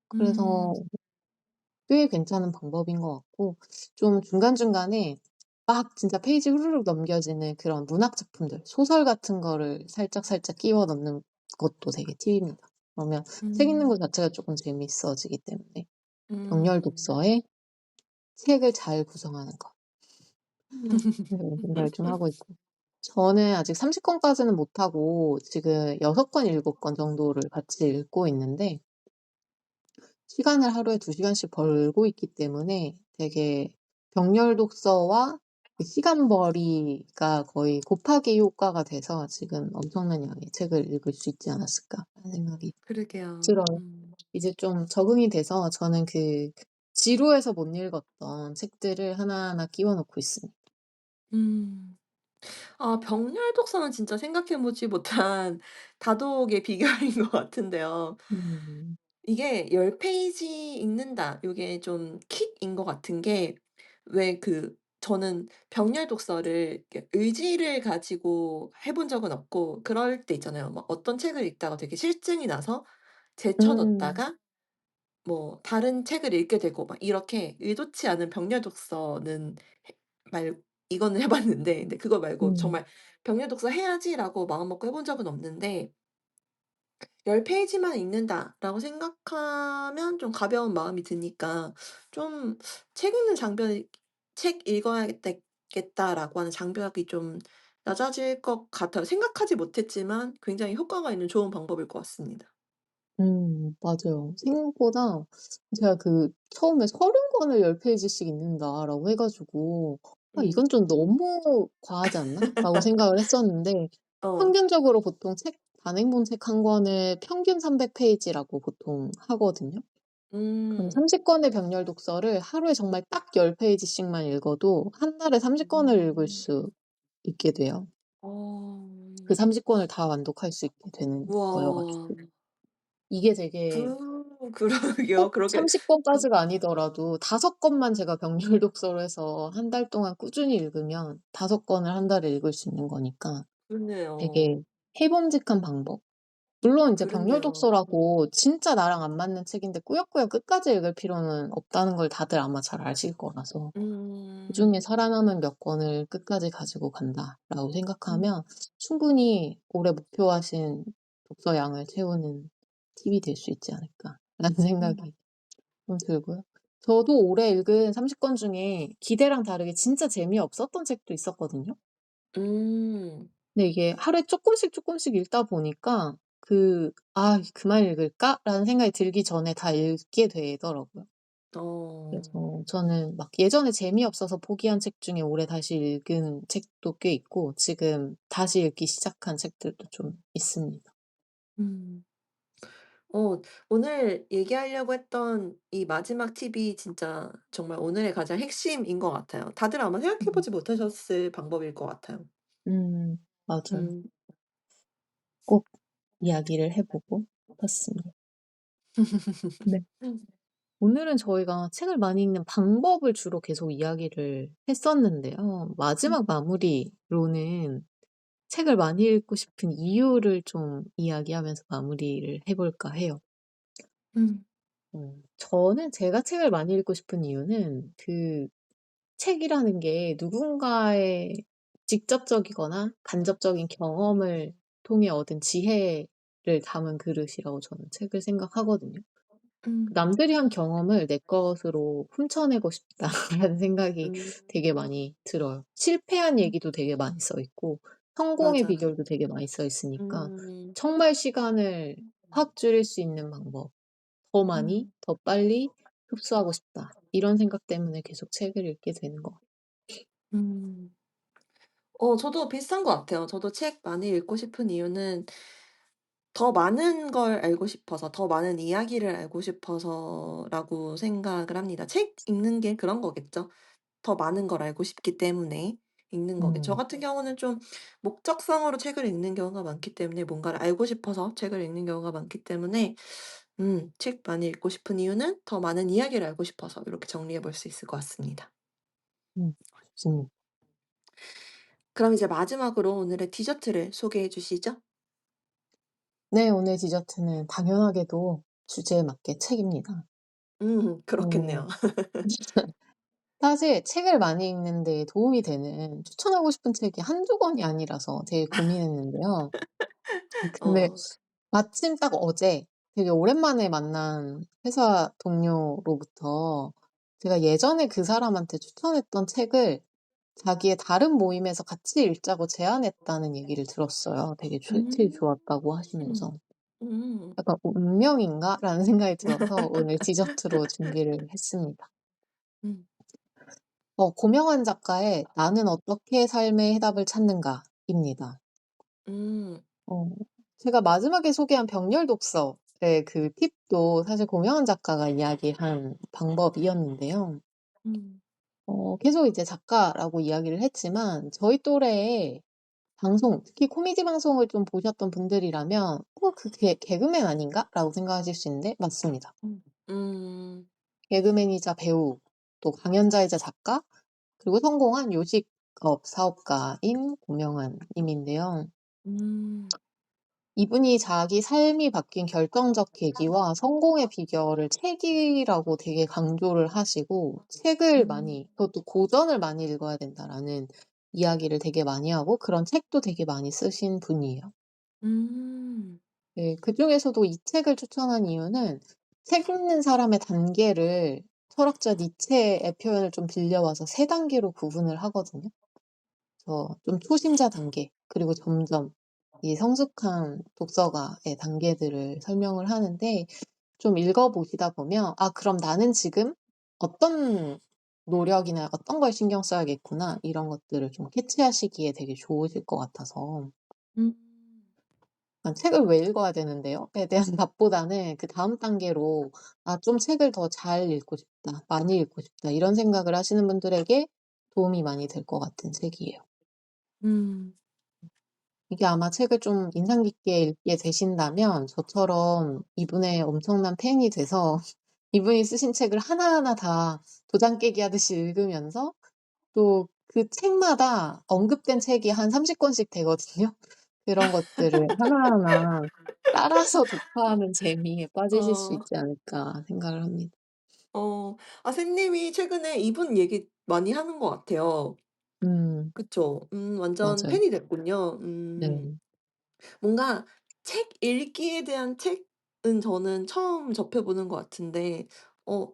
그래서 꽤 괜찮은 방법인 것 같고 좀 중간중간에 막 진짜 페이지 후루룩 넘겨지는 그런 문학 작품들, 소설 같은 거를 살짝살짝 끼워 넣는 것도 되게 팁입니다. 그러면 책 읽는 거 음. 자체가 쪼끔 재밌어지기 때문에 병렬 음. 독서에 책을 잘 구성하는 것. 그런 생각을 좀 하고 있고. 저는 아직 30 권까지는 못하고 지금 6 권, 7권 정도를 같이 읽고 있는데 시간을 하루에 2 시간씩 벌고 있기 때문에 되게 병렬 독서와 그 시간벌이가 거의 곱하기 효과가 돼서 지금 '엄청난 양의 책을 읽을 수 있지 않았을까.'라는 생각이 그러게요. 들어요. 이제 좀 적응이 돼서 저는 그 지루해서 못 읽었던 책들을 하나하나 끼워 넣고 있습니다. 음. 아 병렬 독서는 진짜 생각해 보지 못한 다독의 비결인 것 같은데요. 음. 이게 10 페이지 읽는다 요게 좀 킥인 것 같은 게 왜 저는 병렬 독서를 이렇게 의지를 가지고 해본 적은 없고 그럴 때 있잖아요. 막 어떤 책을 읽다가 되게 실증이 나서 음. 제쳐뒀다가 뭐 다른 책을 읽게 되고 막 이렇게 의도치 않은 병렬 독서는 해 말 이거는 해 봤는데 근데 그거 말고 음. 정말 '병렬 독서 해야지.'라고 마음 먹고 해본 적은 없는데 '10 페이지만 읽는다.'라고 생각하면 좀 가벼운 마음이 드니까 좀 책 읽는 장벽이 '책 읽어야겠다.'라고 하는 장벽이 좀 낮아질 것 같아요. 생각하지 못했지만 굉장히 효과가 있는 좋은 방법일 것 같습니다. 맞아요. 생각보다 제가 처음에 30 권을 10 페이지씩 읽는다라고 해 가지고 '아 음. 이건 좀 너무 과하지 않나?'라고 생각을 했었는데 어. 평균적으로 보통 단행본 책 한 권을 평균 300 페이지라고 보통 하거든요. 그럼 음. 30 권의 병렬 독서를 하루에 정말 딱 10 페이지씩만 읽어도 한 달에 30 권을 읽을 음. 수 있게 돼요. 어. 그 30 권을 다 완독할 수 있게 되는 거여 우와. 가지고. 이게 되게 그러게요. 꼭 그렇게 30 권까지가 아니더라도 5 권만 제가 병렬 독서로 해서 한 달 동안 꾸준히 읽으면 5 권을 한 달에 읽을 수 있는 거니까 되게 그렇네요. 해봄직한 방법. 물론 인제 병렬 그렇네요. 독서라고 진짜 나랑 안 맞는 책인데 꾸역꾸역 끝까지 읽을 필요는 없다는 걸 다들 아마 잘 아실 거라서 그중에 음. '살아남은 몇 권을 끝까지 가지고 간다.'라고 음. 생각하면 충분히 올해 목표하신 독서량을 채우는 팁이 될 수 있지 않을까라는 음. 생각이 좀 들고요. 저도 올해 읽은 30권 중에 기대랑 다르게 진짜 재미없었던 책도 있었거든요. 음. 근데 이게 하루에 쪼끔씩 쪼끔씩 읽다 보니까 '아 그만 읽을까?'라는 생각이 들기 전에 다 읽게 되더라고요. 어. 그래서 저는 막 예전에 재미없어서 포기한 책 중에 올해 다시 읽은 책도 꽤 있고 지금 다시 읽기 시작한 책들도 좀 있습니다. 음. 어 오늘 얘기하려고 했던 이 마지막 팁이 진짜 정말 오늘의 가장 핵심인 것 같아요. 다들 아마 생각해 음. 보지 못하셨을 방법일 것 같아요. 맞아요. 음. 꼭 이야기를 해 보고 싶었습니다. 네. 오늘은 저희가 책을 많이 읽는 방법을 주로 계속 이야기를 했었는데요. 마지막 음. 마무리로는 책을 많이 읽고 싶은 이유를 좀 이야기하면서 마무리를 해 볼까 해요. 음. 저는 제가 책을 많이 읽고 싶은 이유는 책이라는 게 누군가의 직접적이거나 간접적인 경험을 통해 얻은 지혜를 담은 그릇이라고 저는 책을 생각하거든요. 음. 남들이 한 경험을 내 것으로 훔쳐내고 싶다라는 생각이 음. 되게 많이 들어요. 실패한 음. 얘기도 되게 많이 써 있고 성공의 맞아요. 비결도 되게 많이 써 있으니까 음. 정말 시간을 확 줄일 수 있는 방법, '더 많이 음. 더 빨리 흡수하고 싶다.' 이런 생각 때문에 계속 책을 읽게 되는 것 같아요. 음. 저도 비슷한 것 같아요. 저도 책 많이 읽고 싶은 이유는 더 많은 걸 알고 싶어서 더 많은 이야기를 알고 싶어서라고 생각을 합니다. 책 읽는 게 그런 거겠죠. 더 많은 걸 알고 싶기 때문에 읽는 거겠죠. 저 음. 같은 경우는 좀 목적성으로 책을 읽는 경우가 많기 때문에 뭔가를 알고 싶어서 책을 읽는 경우가 많기 때문에 책 많이 읽고 싶은 이유는 더 많은 이야기를 알고 싶어서 이렇게 정리해 볼 수 있을 것 같습니다. 좋습니다. 그럼 이제 마지막으로 오늘의 디저트를 소개해 주시죠. 네. 오늘 디저트는 당연하게도 주제에 맞게 책입니다. 어 그렇겠네요. 사실 책을 많이 읽는 데 도움이 되는 추천하고 싶은 책이 한두 권이 아니라서 되게 고민했는데요. 근데 어. 마침 딱 어제 되게 오랜만에 만난 회사 동료로부터 제가 예전에 그 사람한테 추천했던 책을 자기의 다른 모임에서 같이 읽자고 제안했다는 얘기를 들었어요. 되게 되게 음. 좋았다고 하시면서. 음. 약간 '운명인가?'라는 생각이 들어서 오늘 디저트로 준비를 했습니다. 음. 고명환 작가의 '나는 어떻게 삶의 해답을 찾는가.'입니다. 음. 어 제가 마지막에 소개한 병렬 독서의 그 팁도 사실 고명환 작가가 이야기한 방법이었는데요. 음. 계속 이제 작가라고 이야기를 했지만 저희 또래의 방송, 특히 코미디 방송을 좀 보셨던 분들이라면 '어 그 개그맨 아닌가?'라고 생각하실 수 있는데 맞습니다. 음. 음. 개그맨이자 배우, 또 강연자이자 작가, 그리고 성공한 요식업 사업가인 고명환 님인데요. 음. 이분이 자기 삶이 바뀐 결정적 계기와 성공의 비결을 책이라고 되게 강조를 하시고, 책을 음. 많이, 그것도 고전을 많이 읽어야 된다라는 이야기를 되게 많이 하고, 그런 책도 되게 많이 쓰신 분이에요. 음. 네. 그중에서도 이 책을 추천한 이유는 책 읽는 사람의 단계를 철학자 니체의 표현을 좀 빌려와서 3 단계로 구분을 하거든요. 그래서 좀 초심자 단계, 그리고 점점 이 성숙한 독서가의 단계들을 설명을 하는데, 좀 읽어 보시다 보면 '아 그럼 나는 지금 어떤 노력이나 어떤 걸 신경 써야겠구나.' 이런 것들을 좀 캐치하시기에 되게 좋으실 것 같아서. 음. 책을 왜 읽어야 되는데요?"에 대한 답보다는 그다음 단계로 '아 좀 책을 더 잘 읽고 싶다. 많이 읽고 싶다.' 이런 생각을 하시는 분들에게 도움이 많이 될 것 같은 책이에요. 음. 이게 아마 책을 좀 인상 깊게 읽게 되신다면 저처럼 이분의 엄청난 팬이 돼서 이분이 쓰신 책을 하나하나 다 도장 깨기 하듯이 읽으면서, 또 그 책마다 언급된 책이 한 30 권씩 되거든요. 그런 것들을 하나하나 따라서 독파하는 재미에 빠지실 수 어. 있지 않을까 생각을 합니다. 어. 아 쌤님이 최근에 이분 얘기 많이 하는 것 같아요. 음. 그쵸. 완전 맞아요. 팬이 됐군요. 네. 뭔가 책 읽기에 대한 책은 저는 처음 접해 보는 것 같은데 어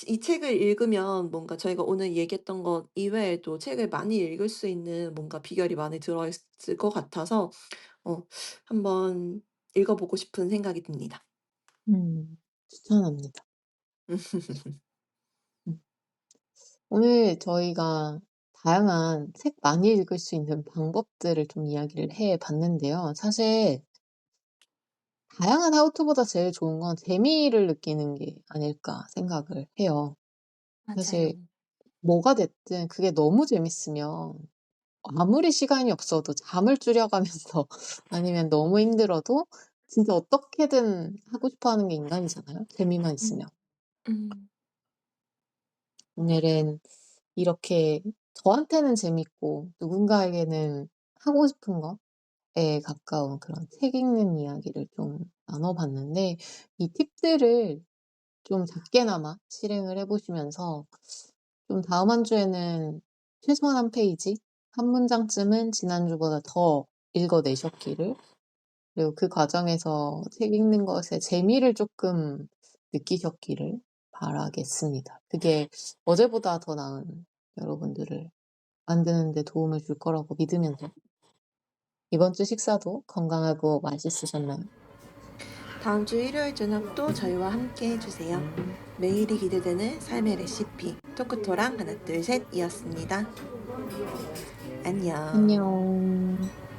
이 책을 읽으면 뭔가 저희가 오늘 얘기했던 것 이외에도 책을 많이 읽을 수 있는 뭔가 비결이 많이 들어 있을 것 같아서 어 한번 읽어 보고 싶은 생각이 듭니다. 추천합니다. 음. 오늘 저희가 다양한 책 많이 읽을 수 있는 방법들을 좀 이야기를 해 봤는데요. 사실 다양한 하우투보다 제일 좋은 건 재미를 느끼는 게 아닐까 생각을 해요. 사실 맞아요. 뭐가 됐든 그게 너무 재밌으면 아무리 시간이 없어도 잠을 줄여 가면서 아니면 너무 힘들어도 진짜 어떻게든 하고 싶어 하는 게 인간이잖아요, 재미만 음. 있으면. 음. 오늘은 이렇게 저한테는 재밌고 누군가에게는 하고 싶은 것에 가까운 그런 책 읽는 이야기를 좀 나눠 봤는데, 이 팁들을 좀 작게나마 실행을 해 보시면서 좀 다음 한 주에는 최소한 한 페이지, 한 문장쯤은 지난주보다 더 읽어내셨기를, 그리고 그 과정에서 책 읽는 것의 재미를 쪼끔 느끼셨기를 바라겠습니다. 그게 어제보다 더 나은 여러분들을 만드는 데 도움을 줄 거라고 믿으면서, 이번 주 식사도 건강하고 맛있으셨나요? 다음 주 일요일 저녁도 저희와 함께 해 주세요. 매일이 기대되는 삶의 레시피 토크토랑 하나 둘 셋이었습니다. 안녕. 안녕.